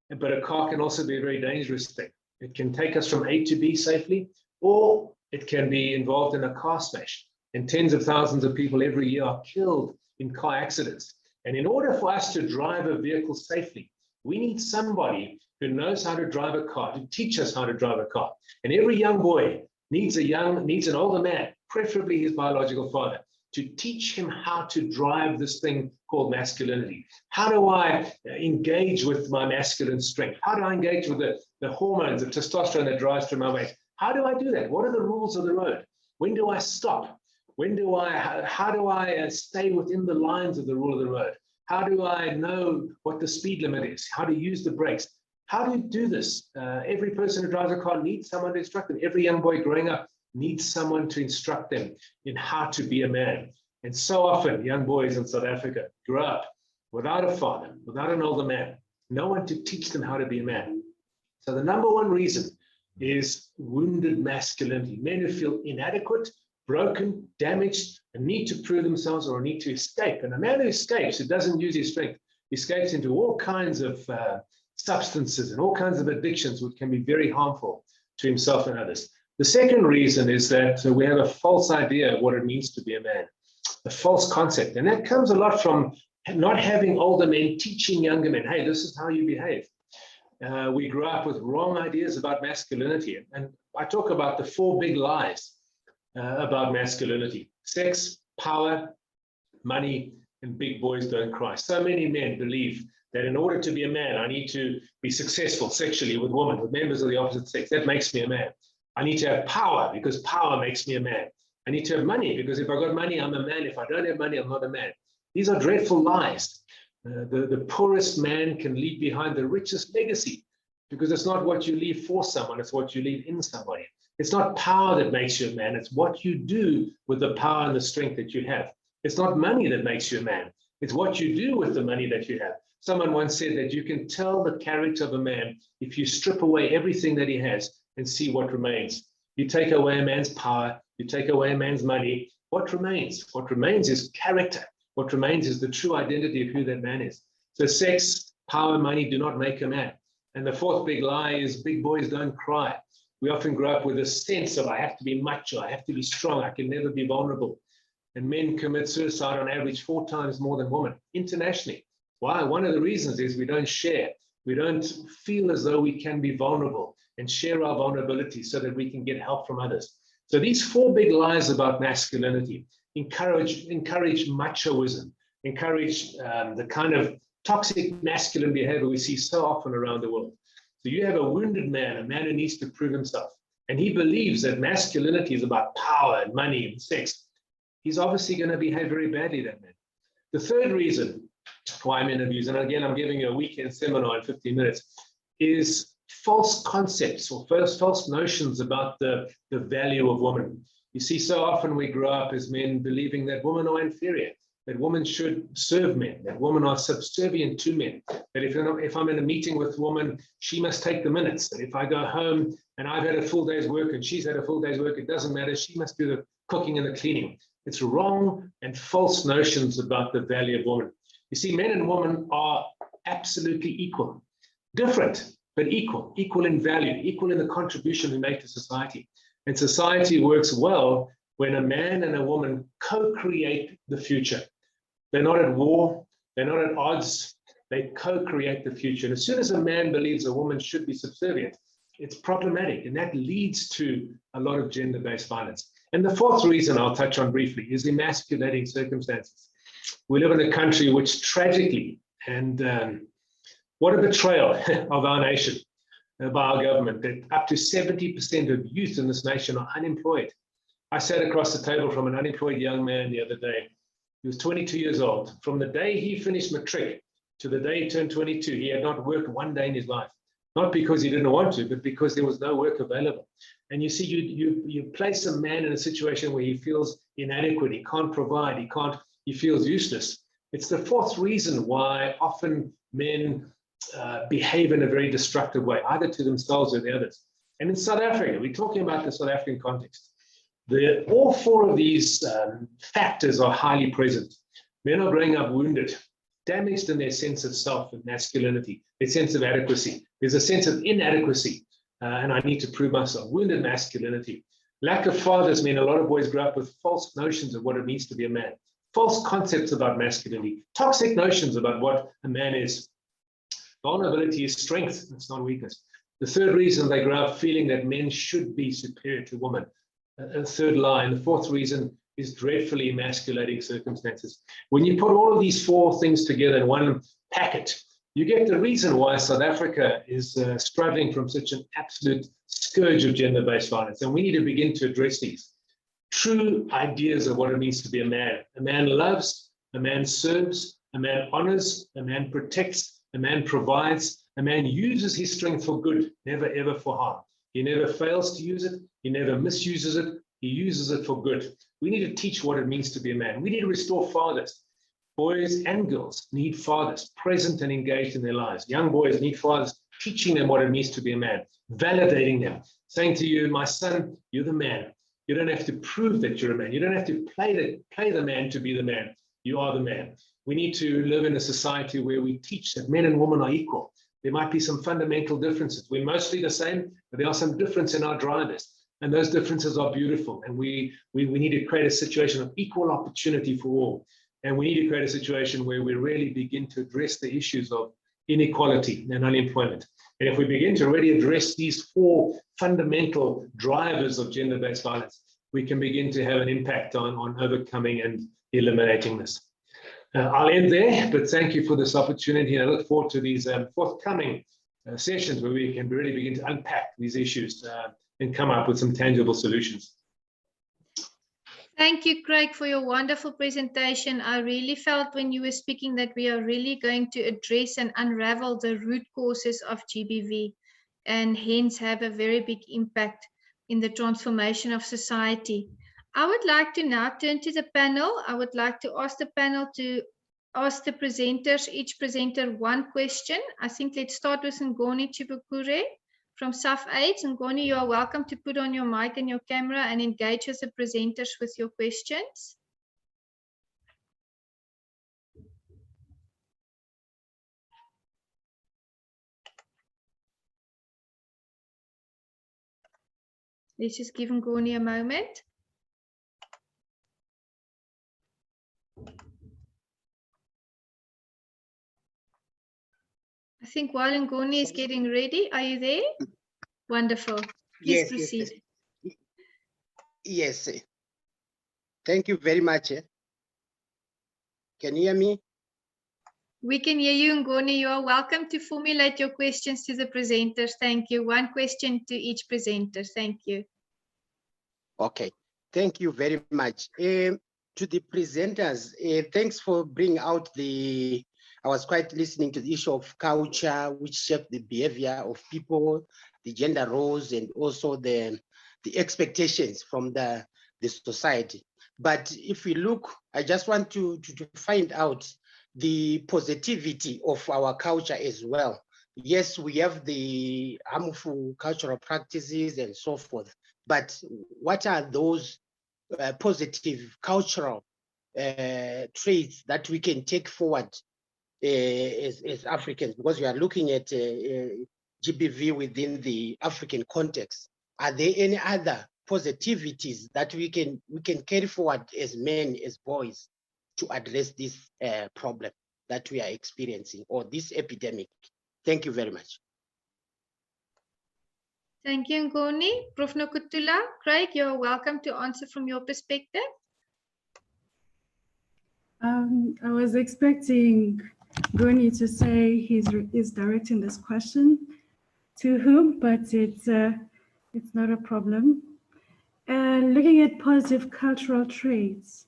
But a car can also be a very dangerous thing. It can take us from A to B safely, or it can be involved in a car smash. And tens of thousands of people every year are killed in car accidents. And in order for us to drive a vehicle safely, we need somebody who knows how to drive a car, to teach us how to drive a car. And every young boy needs an older man, preferably his biological father, to teach him how to drive this thing called masculinity. How do I engage with my masculine strength? How do I engage with the hormones, the testosterone that drives through my waist? How do I do that? What are the rules of the road? When do I stop? How do I stay within the lines of the rule of the road? How do I know what the speed limit is? How to use the brakes? How do you do this? Every person who drives a car needs someone to instruct them. Every young boy growing up needs someone to instruct them in how to be a man. And so often young boys in South Africa grow up without a father, without an older man, no one to teach them how to be a man. So the number one reason is wounded masculinity, men who feel inadequate broken, damaged, a need to prove themselves or a need to escape. And a man who escapes, who doesn't use his strength, escapes into all kinds of substances and all kinds of addictions, which can be very harmful to himself and others. The second reason is that we have a false idea of what it means to be a man, a false concept. And that comes a lot from not having older men teaching younger men, hey, this is how you behave. We grew up with wrong ideas about masculinity. And I talk about the 4 big lies about masculinity: sex, power, money, and big boys don't cry. So many men believe that in order to be a man, I need to be successful sexually with women, with members of the opposite sex. That makes me a man. I need to have power because power makes me a man. I need to have money because if I got money, I'm a man. If I don't have money, I'm not a man. These are dreadful lies. The poorest man can leave behind the richest legacy because it's not what you leave for someone, it's what you leave in somebody. It's not power that makes you a man, it's what you do with the power and the strength that you have. It's not money that makes you a man, it's what you do with the money that you have. Someone once said that you can tell the character of a man if you strip away everything that he has and see what remains. You take away a man's power, you take away a man's money, what remains? What remains is character. What remains is the true identity of who that man is. So sex, power, money do not make a man. And the 4th big lie is big boys don't cry. We often grow up with a sense of I have to be macho, I have to be strong, I can never be vulnerable. And men commit suicide on average 4 times more than women internationally. Why? One of the reasons is we don't share. We don't feel as though we can be vulnerable and share our vulnerability so that we can get help from others. So these 4 big lies about masculinity encourage machoism, encourage the kind of toxic masculine behavior we see so often around the world. So you have a wounded man, a man who needs to prove himself, and he believes that masculinity is about power and money and sex. He's obviously going to behave very badly, that man. The third reason why men abuse, and again, I'm giving you a weekend seminar in 15 minutes, is false concepts or false notions about the value of women. You see, so often we grow up as men believing that women are inferior, that women should serve men, that women are subservient to men, that if I'm in a meeting with a woman, she must take the minutes, that if I go home and I've had a full day's work and she's had a full day's work, it doesn't matter, she must do the cooking and the cleaning. It's wrong and false notions about the value of women. You see, men and women are absolutely equal, different, but equal in value, equal in the contribution we make to society. And society works well when a man and a woman co-create the future. They're not at war, they're not at odds, they co-create the future. And as soon as a man believes a woman should be subservient, it's problematic, and that leads to a lot of gender-based violence. And the 4th reason I'll touch on briefly is emasculating circumstances. We live in a country which tragically, and what a betrayal of our nation, by our government, that up to 70% of youth in this nation are unemployed. I sat across the table from an unemployed young man the other day. He was 22 years old. From the day he finished matric to the day he turned 22, he had not worked one day in his life. Not because he didn't want to, but because there was no work available. And you see, you place a man in a situation where he feels inadequate, he can't provide, he feels useless. It's the 4th reason why often men behave in a very destructive way, either to themselves or the others. And in South Africa, we're talking about the South African context. All 4 of these factors are highly present. Men are growing up wounded, damaged in their sense of self and masculinity, their sense of adequacy. There's a sense of inadequacy, and I need to prove myself. Wounded masculinity. Lack of fathers mean a lot of boys grow up with false notions of what it means to be a man, false concepts about masculinity, toxic notions about what a man is. Vulnerability is strength, it's not weakness. The 3rd reason they grow up feeling that men should be superior to women. A 3rd lie. And the 4th reason is dreadfully emasculating circumstances. When you put all of these 4 things together in one packet, you get the reason why South Africa is struggling from such an absolute scourge of gender-based violence. And we need to begin to address these true ideas of what it means to be a man. A man loves, a man serves, a man honors, a man protects, a man provides, a man uses his strength for good, never ever for harm. He never fails to use it. He never misuses it. He uses it for good. We need to teach what it means to be a man. We need to restore fathers. Boys and girls need fathers present and engaged in their lives. Young boys need fathers teaching them what it means to be a man, validating them, saying to you, my son, you're the man. You don't have to prove that you're a man. You don't have to play the man to be the man. You are the man. We need to live in a society where we teach that men and women are equal. There might be some fundamental differences. We're mostly the same, but there are some difference in our drivers. And those differences are beautiful. And we need to create a situation of equal opportunity for all. And we need to create a situation where we really begin to address the issues of inequality and unemployment. And if we begin to really address these 4 fundamental drivers of gender-based violence, we can begin to have an impact on overcoming and eliminating this. I'll end there, but thank you for this opportunity, and I look forward to these forthcoming sessions where we can really begin to unpack these issues and come up with some tangible solutions. Thank you, Craig, for your wonderful presentation. I really felt when you were speaking that we are really going to address and unravel the root causes of GBV and hence have a very big impact in the transformation of society. I would like to now turn to the panel. I would like to ask the panel to ask the presenters, each presenter, 1 question. I think let's start with Ingoni Chibukuri from SAfAids. Ingoni, you are welcome to put on your mic and your camera and engage with the presenters with your questions. Let's just give Ingoni a moment. I think while Ingoni is getting ready, are you there? Wonderful. Please proceed. Yes. Thank you very much. Can you hear me? We can hear you, Ingoni. You are welcome to formulate your questions to the presenters. Thank you. 1 question to each presenter. Thank you. Okay. Thank you very much. To the presenters, thanks for bringing out I was quite listening to the issue of culture, which shaped the behavior of people, the gender roles, and also the expectations from the society. But if we look, I just want to find out the positivity of our culture as well. Yes, we have the harmful cultural practices and so forth, but what are those positive cultural traits that we can take forward as Africans, because we are looking at GBV within the African context? Are there any other positivities that we can carry forward as men, as boys, to address this problem that we are experiencing, or this epidemic? Thank you very much. Thank you, Ngoni. Prof. Nokutula, Craig, you're welcome to answer from your perspective. I was expecting Ngoni to say he's directing this question to whom, but it's not a problem. Looking at positive cultural traits,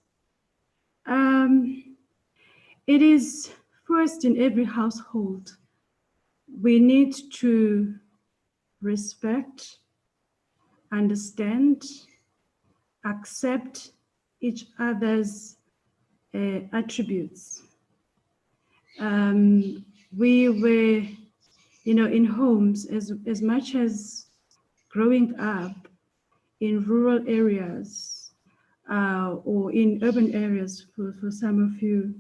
it is first in every household. We need to respect, understand, accept each other's attributes. We were, in homes, as much as growing up in rural areas or in urban areas for some of you,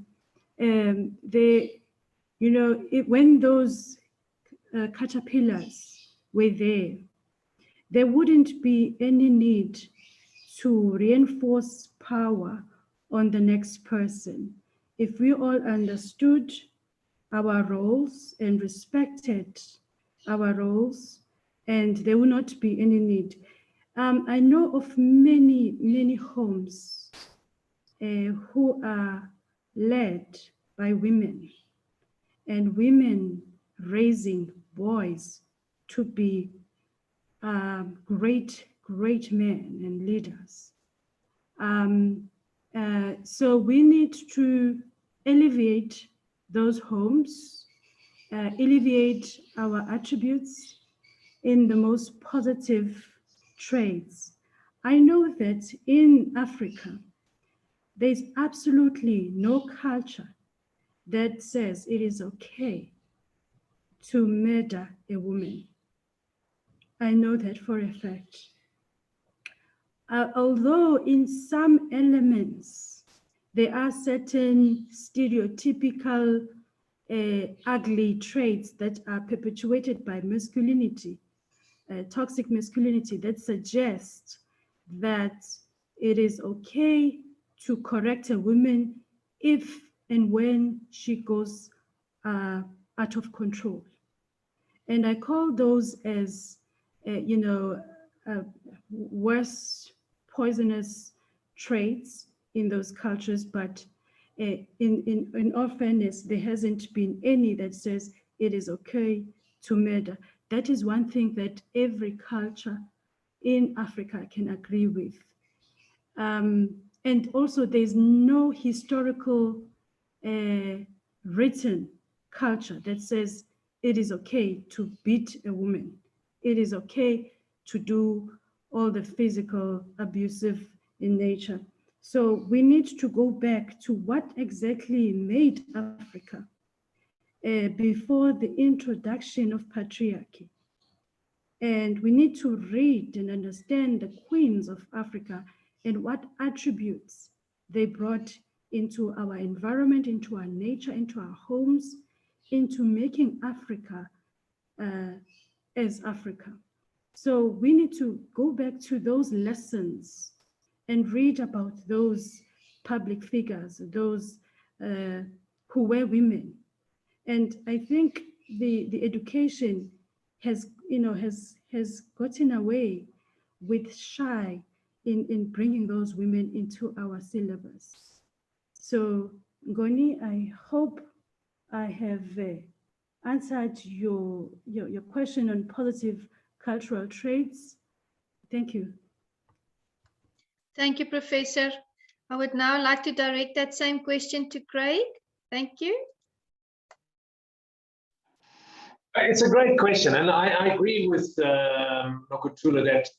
when those caterpillars were there wouldn't be any need to reinforce power on the next person. If we all understood our roles and respected our roles, and there will not be any need. I know of many, many homes who are led by women, and women raising boys to be great men and leaders. So we need to elevate those homes, elevate our attributes in the most positive traits. I know that in Africa, there's absolutely no culture that says it is okay to murder a woman. I know that for a fact. although in some elements, there are certain stereotypical ugly traits that are perpetuated by masculinity, toxic masculinity, that suggest that it is okay to correct a woman if and when she goes out of control. And I call those as, worse poisonous traits in those cultures, but in all fairness, there hasn't been any that says it is okay to murder. That is one thing that every culture in Africa can agree with. And also there's no historical written culture that says it is okay to beat a woman. It is okay to do all the physical abusive in nature. So we need to go back to what exactly made Africa before the introduction of patriarchy. And we need to read and understand the queens of Africa and what attributes they brought into our environment, into our nature, into our homes, into making Africa as Africa. So we need to go back to those lessons and read about those public figures, those who were women. And I think the education has gotten away with shy in bringing those women into our syllabus. So Ngoni, I hope I have answered your question on positive cultural traits. Thank you. Thank you, Professor. I would now like to direct that same question to Craig. Thank you. It's a great question, and I agree with Nokutula that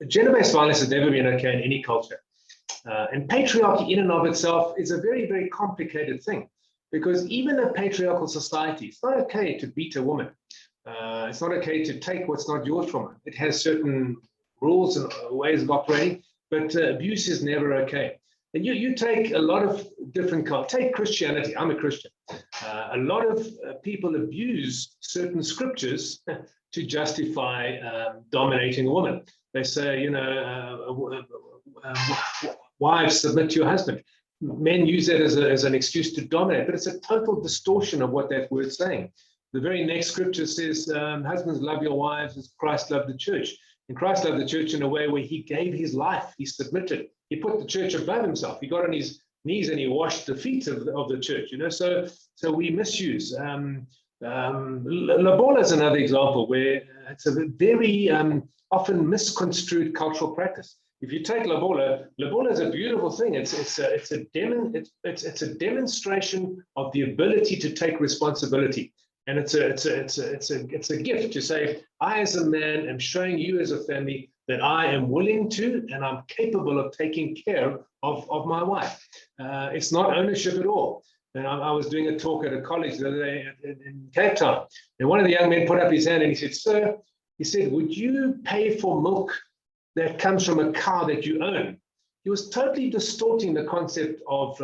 gender-based violence has never been okay in any culture. And patriarchy in and of itself is a very, very complicated thing, because even in a patriarchal society, it's not okay to beat a woman. It's not okay to take what's not yours from her. It has certain rules and ways of operating, but abuse is never okay. And you take a lot of different cultures. Take Christianity. I'm a Christian. A lot of people abuse certain scriptures to justify dominating a woman. They say, wives, submit to your husband. Men use that as an excuse to dominate, but it's a total distortion of what that word's saying. The very next scripture says, husbands, love your wives as Christ loved the church. And Christ loved the church in a way where he gave his life, he submitted. He put the church above himself. He got on his knees and he washed the feet of the church, So we misuse. Lobola is another example where it's a very often misconstrued cultural practice. If you take lobola is a beautiful thing. It's a demonstration of the ability to take responsibility. And it's a gift to say, I as a man am showing you as a family that I am willing to and I'm capable of taking care of my wife. It's not ownership at all. And I was doing a talk at a college the other day in Cape Town, and one of the young men put up his hand and he said, sir, he said, would you pay for milk that comes from a cow that you own? He was totally distorting the concept of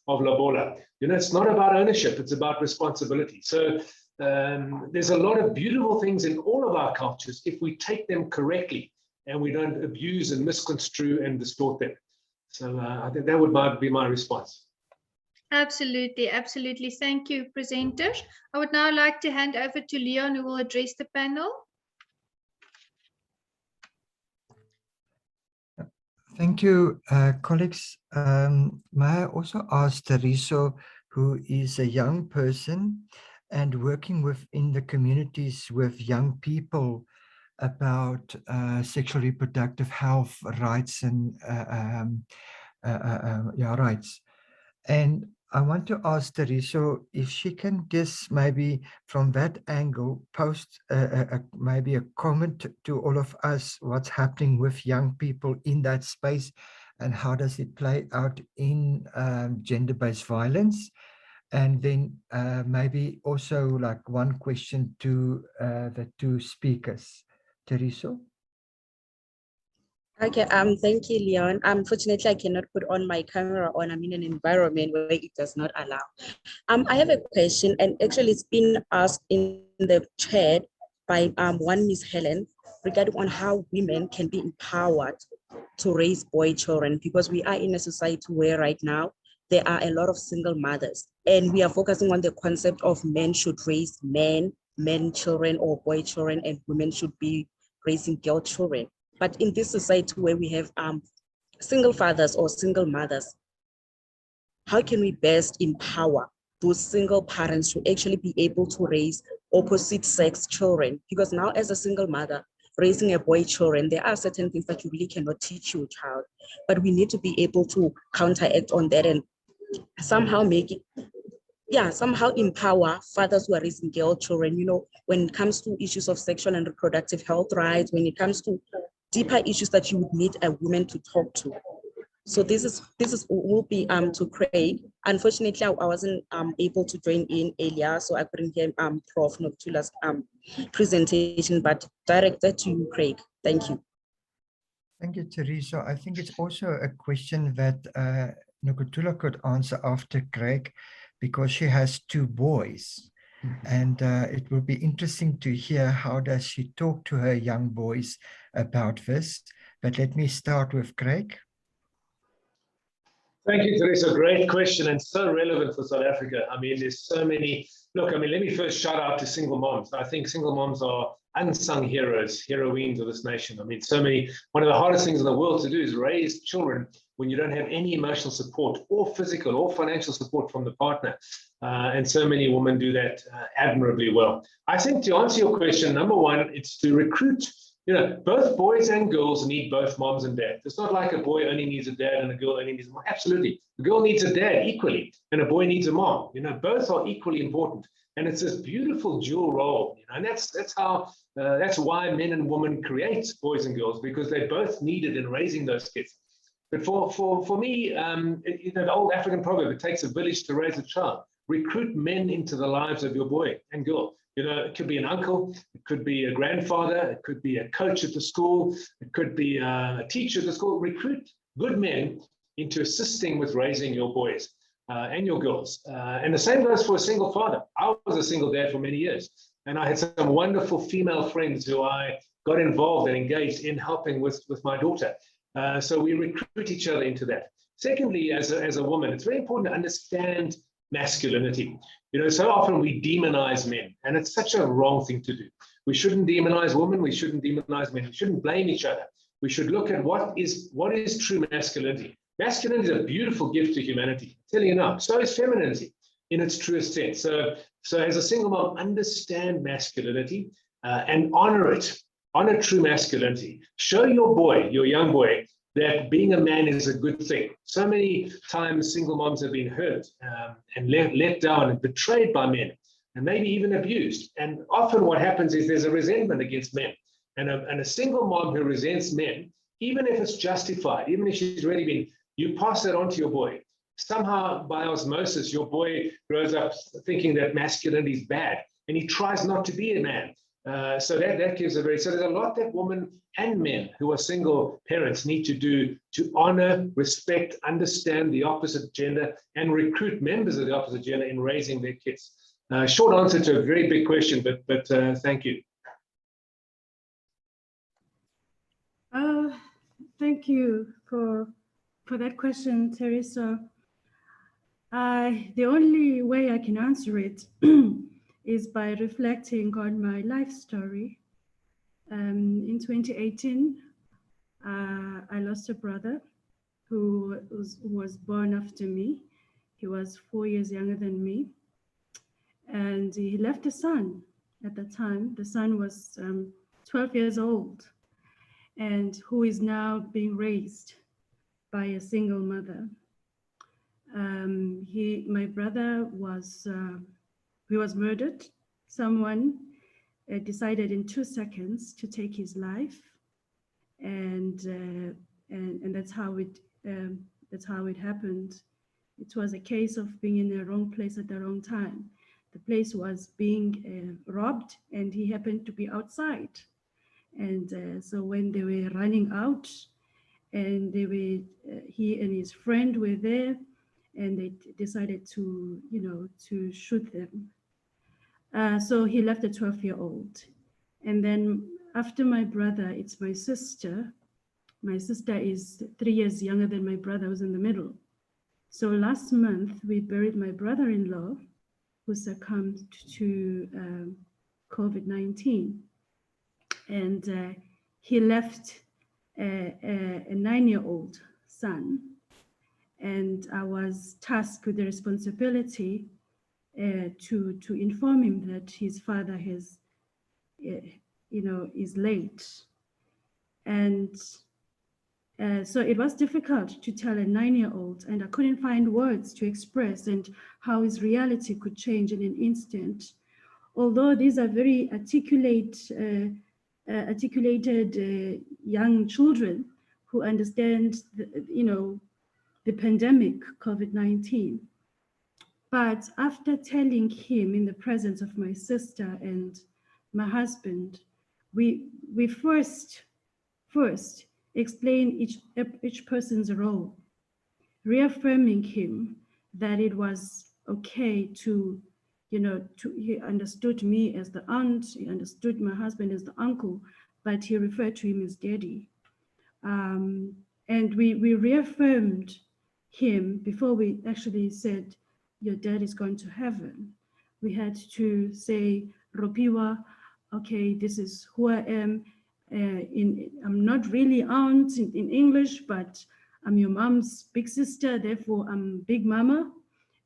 lobola. It's not about ownership, it's about responsibility. So there's a lot of beautiful things in all of our cultures if we take them correctly and we don't abuse and misconstrue and distort them. So I think that would be my response. Absolutely, absolutely. Thank you, presenters. I would now like to hand over to Leon, who will address the panel. Thank you, colleagues. May I also ask Teriso, who is a young person and working within the communities with young people about sexual reproductive health rights and rights. And I want to ask Teriso if she can just maybe from that angle post maybe a comment to all of us, what's happening with young people in that space and how does it play out in gender-based violence. And then maybe also like one question to the two speakers. Teriso? Okay, thank you, Leon. Unfortunately, I cannot put on my camera on. I'm in an environment where it does not allow. I have a question, and actually it's been asked in the chat by one Miss Helen regarding on how women can be empowered to raise boy children, because we are in a society where right now there are a lot of single mothers, and we are focusing on the concept of men should raise men children, or boy children, and women should be raising girl children. But in this society where we have single fathers or single mothers, how can we best empower those single parents to actually be able to raise opposite sex children? Because now as a single mother, raising a boy children, there are certain things that you really cannot teach your child, but we need to be able to counteract on that and somehow make it, somehow empower fathers who are raising girl children, when it comes to issues of sexual and reproductive health rights, when it comes to deeper issues that you would need a woman to talk to. So this is will be to Craig. Unfortunately, I wasn't able to join in earlier, so I couldn't hear Prof. Nokutula's presentation, but directed to you, Craig. Thank you. Thank you, Teresa. I think it's also a question that Nokutula could answer after Craig, because she has two boys. And it will be interesting to hear how does she talk to her young boys about this. But let me start with Craig. Thank you, Teresa. Great question, and so relevant for South Africa. I mean, there's so many. Look, I mean, let me first shout out to single moms. I think single moms are unsung heroes, heroines of this nation. I mean, so many. One of the hardest things in the world to do is raise children when you don't have any emotional support or physical or financial support from the partner. And so many women do that admirably well. I think to answer your question, number one, it's to recruit. Both boys and girls need both moms and dads. It's not like a boy only needs a dad and a girl only needs a mom. Absolutely. A girl needs a dad equally, and a boy needs a mom. Both are equally important. And it's this beautiful dual role. And that's why men and women create boys and girls, because they're both needed in raising those kids. But for me, the old African proverb, it takes a village to raise a child. Recruit men into the lives of your boy and girl. It could be an uncle, it could be a grandfather, it could be a coach at the school, it could be a teacher at the school. Recruit good men into assisting with raising your boys and your girls. And the same goes for a single father. I was a single dad for many years, and I had some wonderful female friends who I got involved and engaged in helping with my daughter. So we recruit each other into that. Secondly, as a woman, it's very important to understand masculinity. So often we demonize men, and it's such a wrong thing to do. We shouldn't demonize women. We shouldn't demonize men. We shouldn't blame each other. We should look at what is true masculinity. Masculinity is a beautiful gift to humanity. I'm telling you now, so is femininity in its truest sense. So as a single mom, understand masculinity and honor it. Honor true masculinity. Show your boy, your young boy, that being a man is a good thing. So many times single moms have been hurt and let down and betrayed by men, and maybe even abused. And often what happens is there's a resentment against men. And a single mom who resents men, even if it's justified, even if she's really been, you pass that on to your boy. Somehow by osmosis, your boy grows up thinking that masculinity is bad, and he tries not to be a man. So that gives so there's a lot that women and men who are single parents need to do to honor, respect, understand the opposite gender, and recruit members of the opposite gender in raising their kids. Short answer to a very big question, but thank you. Thank you for that question, Teresa. The only way I can answer it is by reflecting on my life story. In 2018, I lost a brother who was born after me. He was 4 years younger than me. And he left a son at that time. The son was 12 years old, and who is now being raised by a single mother. My brother was murdered. Someone decided in 2 seconds to take his life, and that's how it happened. It was a case of being in the wrong place at the wrong time. The place was being robbed, and he happened to be outside. And so when they were running out, and they were, he and his friend were there, and they decided to, to shoot them. So he left a 12-year-old. And then after my brother, it's my sister. My sister is 3 years younger than my brother, who's in the middle. So last month, we buried my brother-in-law, who succumbed to COVID-19. And he left a 9-year-old son. And I was tasked with the responsibility to inform him that his father has, is late. And so it was difficult to tell a 9-year-old, and I couldn't find words to express and how his reality could change in an instant. Although these are very articulated young children who understand, the pandemic, COVID-19. But after telling him in the presence of my sister and my husband, we first explain each person's role, reaffirming him that it was okay to, he understood me as the aunt, he understood my husband as the uncle, but he referred to him as daddy. And we reaffirmed him before we actually said, your dad is going to heaven. We had to say, Ropiwa, okay, this is who I am. I'm not really aunt in English, but I'm your mom's big sister, therefore I'm big mama.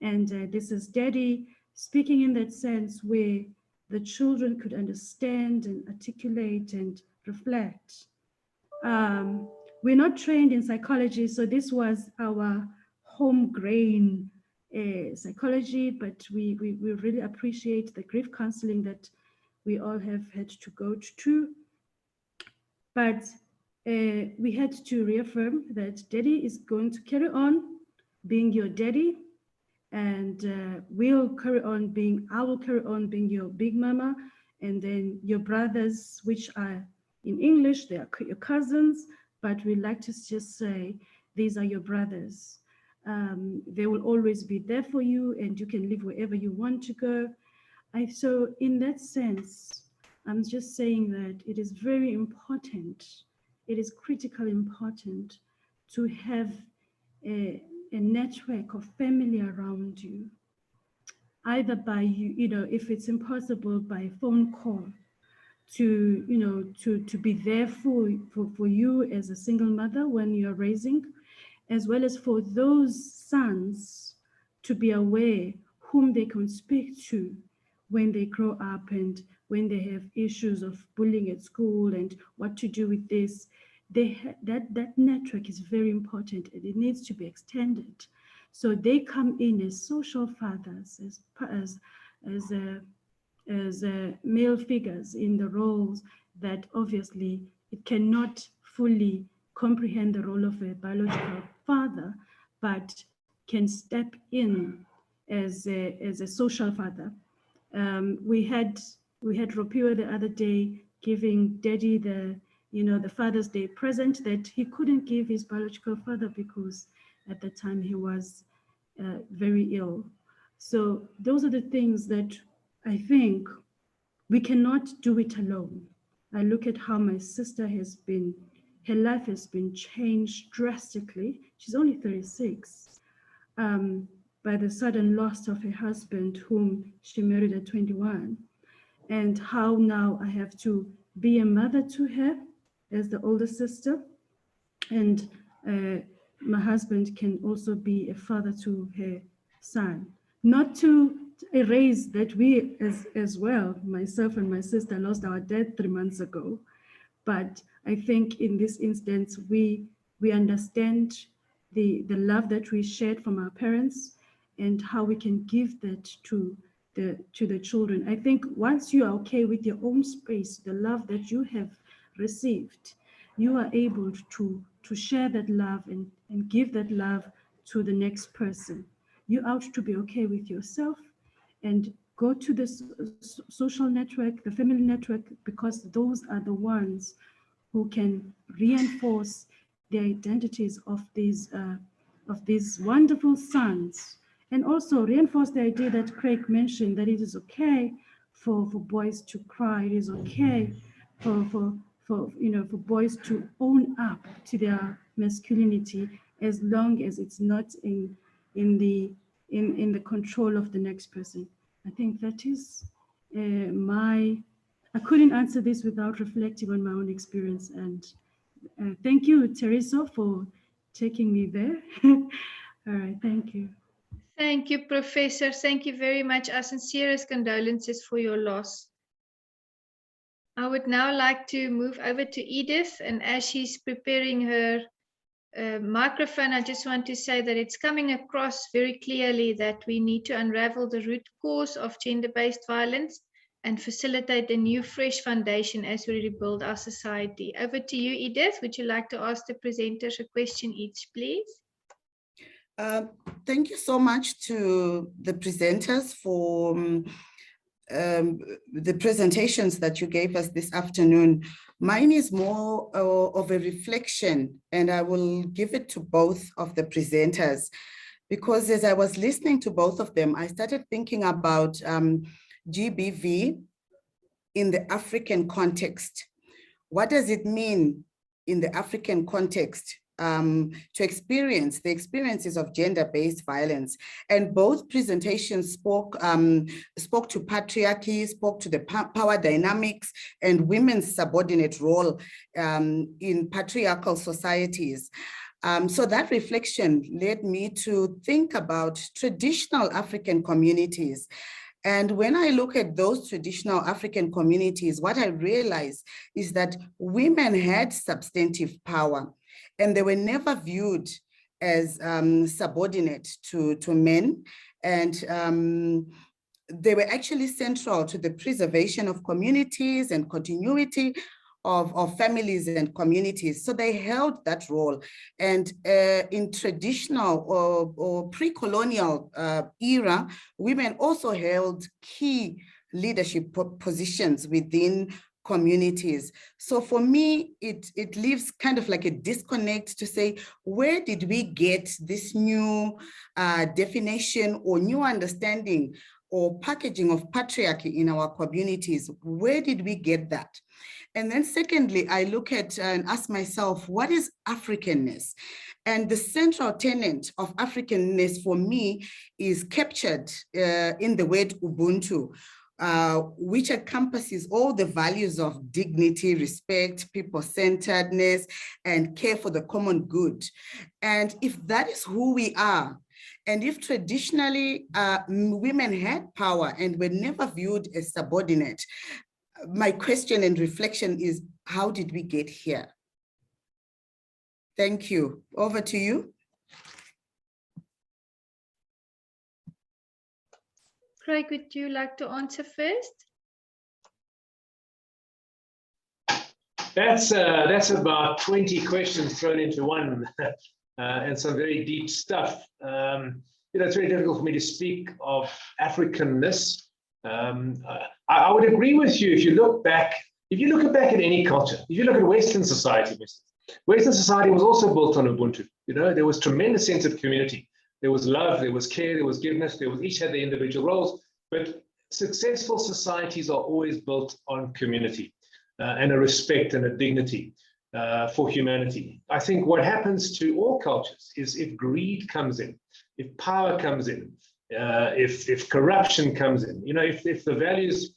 And this is daddy, speaking in that sense where the children could understand and articulate and reflect. We're not trained in psychology, so this was our home grain psychology, but we really appreciate the grief counseling that we all have had to go to. But we had to reaffirm that daddy is going to carry on being your daddy, and I will carry on being your big mama, and then your brothers, which are in English, they are your cousins, but we like to just say, these are your brothers. They will always be there for you, and you can live wherever you want to go. So in that sense, I'm just saying that it is very important, it is critically important to have a network of family around you, either by, if it's impossible, by phone call, to be there for you as a single mother when you're raising, as well as for those sons to be aware whom they can speak to when they grow up and when they have issues of bullying at school and what to do with this. That network is very important, and it needs to be extended. So they come in as social fathers, as male figures in the roles that obviously it cannot fully comprehend the role of a biological father, but can step in as a social father. We had Ropiwa the other day giving daddy the Father's Day present that he couldn't give his biological father because at the time he was very ill. So those are the things that I think we cannot do it alone. I look at how my sister her life has been changed drastically. She's only 36, by the sudden loss of her husband, whom she married at 21, and how now I have to be a mother to her as the older sister, and my husband can also be a father to her son. Not to erase that we as well, myself and my sister lost our dad 3 months ago, but I think in this instance we understand the love that we shared from our parents and how we can give that to the children. I think once you are okay with your own space, the love that you have received, you are able to share that love and give that love to the next person. You ought to be okay with yourself and go to the social network, the family network, because those are the ones who can reinforce the identities of these wonderful sons, and also reinforce the idea that Craig mentioned, that it is okay for boys to cry. It is okay for boys to own up to their masculinity, as long as it's not in the control of the next person. I think that is I couldn't answer this without reflecting on my own experience. And thank you, Teresa, for taking me there. All right, thank you. Thank you, Professor. Thank you very much. Our sincerest condolences for your loss. I would now like to move over to Edith, and as she's preparing her microphone, I just want to say that it's coming across very clearly that we need to unravel the root cause of gender-based violence and facilitate a new, fresh foundation as we rebuild our society. Over to you, Edith. Would you like to ask the presenters a question each, please? Thank you so much to the presenters for the presentations that you gave us this afternoon. Mine is more of a reflection, and I will give it to both of the presenters, because as I was listening to both of them, I started thinking about GBV in the African context. What does it mean in the African context to experience the experiences of gender-based violence? And both presentations spoke to patriarchy, spoke to the power dynamics and women's subordinate role in patriarchal societies. So that reflection led me to think about traditional African communities. And when I look at those traditional African communities, what I realize is that women had substantive power, and they were never viewed as subordinate to men. And they were actually central to the preservation of communities and continuity of families and communities. So they held that role. And in traditional or pre-colonial era, women also held key leadership positions within communities. So for me, it leaves kind of like a disconnect to say, where did we get this new definition or new understanding or packaging of patriarchy in our communities? Where did we get that? And then secondly, I look at and ask myself, what is African-ness? And the central tenet of African-ness for me is captured in the word Ubuntu, which encompasses all the values of dignity, respect, people-centeredness, and care for the common good. And if that is who we are, and if traditionally women had power and were never viewed as subordinate, my question and reflection is, how did we get here? Thank you. Over to you. Craig, would you like to answer first? That's about 20 questions thrown into one, and some very deep stuff. It's very difficult for me to speak of African-ness. I would agree with you. If you look back at any culture, if you look at Western society, Western society was also built on Ubuntu. There was tremendous sense of community. There was love, there was care, there was giveness, each had their individual roles, but successful societies are always built on community and a respect and a dignity for humanity. I think what happens to all cultures is if greed comes in, if power comes in, if corruption comes in, if the values,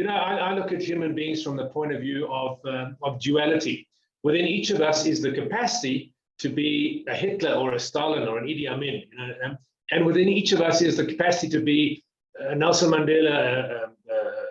I look at human beings from the point of view of duality. Within each of us is the capacity to be a Hitler or a Stalin or an Idi Amin, and within each of us is the capacity to be Nelson Mandela,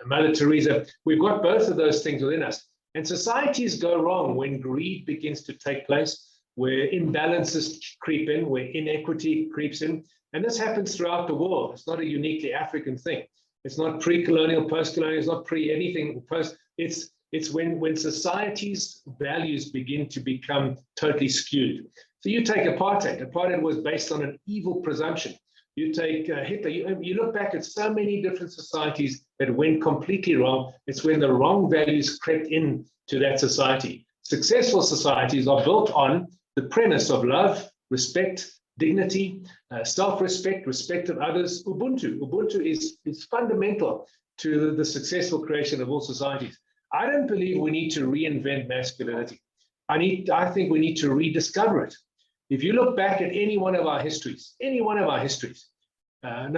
Mother Teresa. We've got both of those things within us. And societies go wrong when greed begins to take place, where imbalances creep in, where inequity creeps in. And this happens throughout the world. It's not a uniquely African thing. It's not pre-colonial, post-colonial, it's not pre-anything, post. It's when society's values begin to become totally skewed. So you take apartheid. Apartheid was based on an evil presumption. You take Hitler, you look back at so many different societies that went completely wrong. It's when the wrong values crept in to that society. Successful societies are built on the premise of love, respect, dignity, self-respect, respect of others, Ubuntu. Ubuntu is fundamental to the successful creation of all societies. I don't believe we need to reinvent masculinity. I think we need to rediscover it. If you look back at any one of our histories, no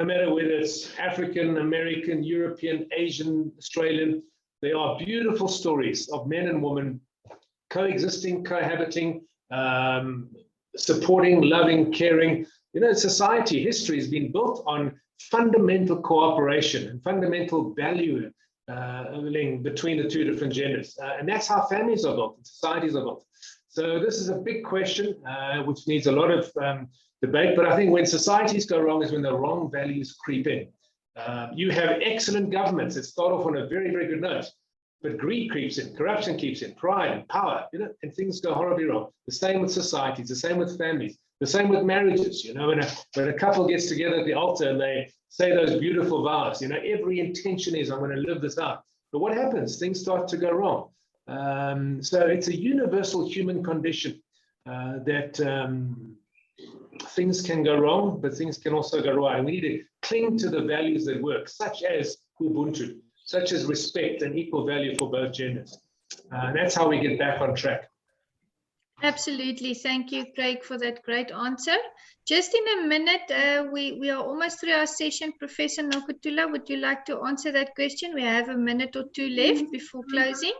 matter whether it's African, American, European, Asian, Australian, there are beautiful stories of men and women coexisting, cohabiting, supporting, loving, caring. You know, society, history has been built on fundamental cooperation and fundamental value between the two different genders. And that's how families are built, and societies are built. So this is a big question, which needs a lot of debate. But I think when societies go wrong is when the wrong values creep in. You have excellent governments that start off on a very, very good note, but greed creeps in, corruption keeps in, pride and power, you know, and things go horribly wrong. The same with societies, the same with families, the same with marriages. You know, when a couple gets together at the altar and they say those beautiful vows, you know, every intention is, I'm going to live this out. But what happens? Things start to go wrong. So it's a universal human condition that things can go wrong, but things can also go right. And we need to cling to the values that work, such as Ubuntu, such as respect and equal value for both genders. That's how we get back on track. Absolutely. Thank you, Craig, for that great answer. Just in a minute, we are almost through our session. Professor Nokutula, would you like to answer that question? We have a minute or two left before closing.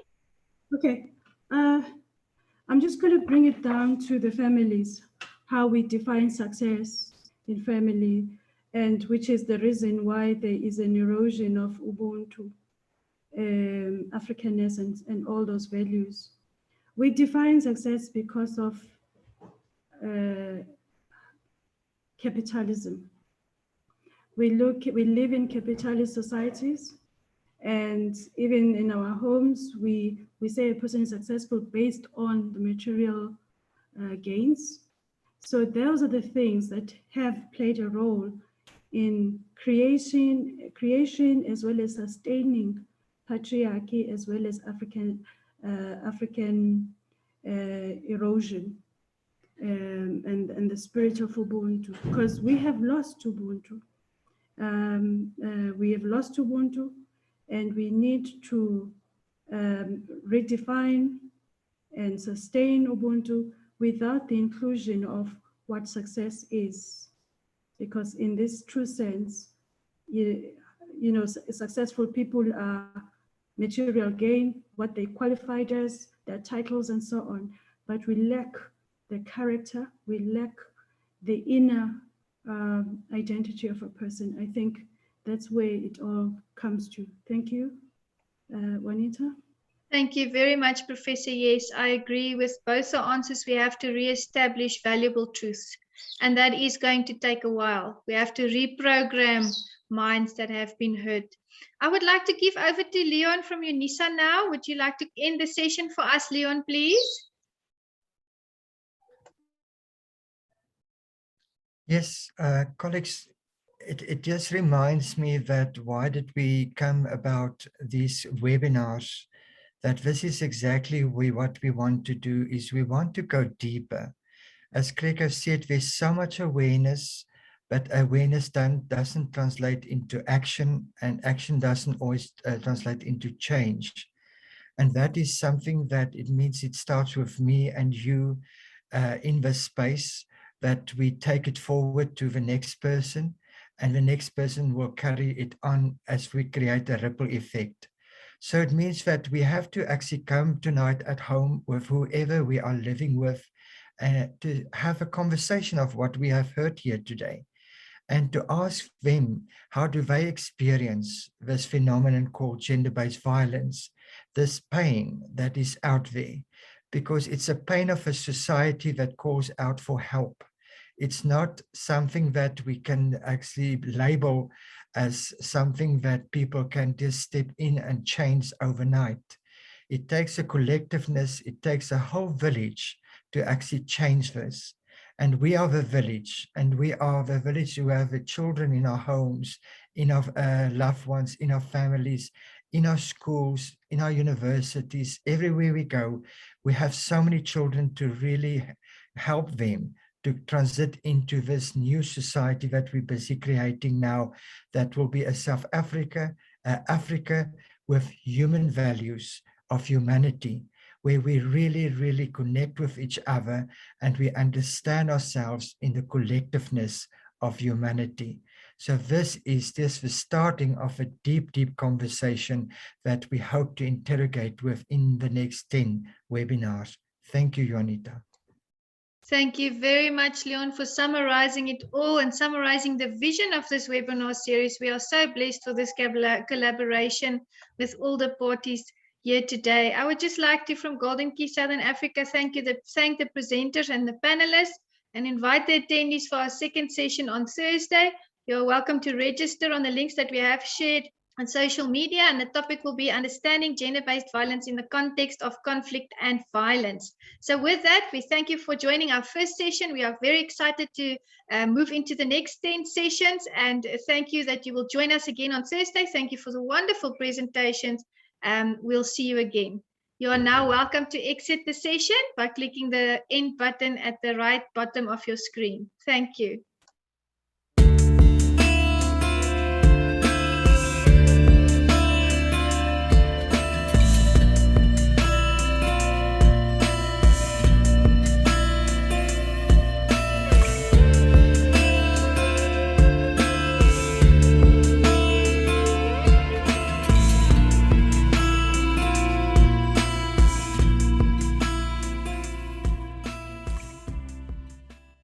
Okay. I'm just going to bring it down to the families, how we define success in family, and which is the reason why there is an erosion of Ubuntu, African-ness, and all those values. We define success because of capitalism. We live in capitalist societies, and even in our homes, we say a person is successful based on the material gains. So those are the things that have played a role in creation as well as sustaining patriarchy, as well as African erosion and the spirit of Ubuntu, because we have lost Ubuntu. We have lost Ubuntu, and we need to redefine and sustain Ubuntu without the inclusion of what success is. Because in this true sense, you know, successful people are material gain, what they qualified as, their titles and so on, but we lack the character, we lack the inner identity of a person. I think that's where it all comes to. Thank you, Juanita. Thank you very much, Professor. Yes, I agree with both the answers. We have to re-establish valuable truths, and that is going to take a while. We have to reprogram minds that have been hurt. I would like to give over to Leon from UNISA now. Would you like to end the session for us, Leon, please? Yes, colleagues, it just reminds me that why did we come about these webinars, that this is exactly what we want to do, is we want to go deeper. As Craig has said, there's so much awareness, but awareness doesn't translate into action, and action doesn't always translate into change. And that is something that it means it starts with me and you in this space, that we take it forward to the next person, and the next person will carry it on as we create a ripple effect. So it means that we have to actually come tonight at home with whoever we are living with, to have a conversation of what we have heard here today, and to ask them, how do they experience this phenomenon called gender-based violence, this pain that is out there? Because it's a pain of a society that calls out for help. It's not something that we can actually label as something that people can just step in and change overnight. It takes a collectiveness, it takes a whole village to actually change this. And we are the village, and we are the village who have the children in our homes, in our loved ones, in our families, in our schools, in our universities, everywhere we go. We have so many children to really help them to transit into this new society that we're busy creating now, that will be a South Africa, Africa with human values of humanity, where we really, really connect with each other and we understand ourselves in the collectiveness of humanity. So this is just the starting of a deep, deep conversation that we hope to interrogate within the next 10 webinars. Thank you, Juanita. Thank you very much, Leon, for summarizing it all and summarizing the vision of this webinar series. We are so blessed for this collaboration with all the parties here today. I would just like to, from Goldenki Southern Africa, thank the presenters and the panelists, and invite the attendees for our second session on Thursday. You're welcome to register on the links that we have shared on social media, and the topic will be understanding gender-based violence in the context of conflict and violence. So with that, we thank you for joining our first session. We are very excited to move into the next 10 sessions, and thank you that you will join us again on Thursday. Thank you for the wonderful presentations. We'll see you again. You are now welcome to exit the session by clicking the end button at the right bottom of your screen. Thank you.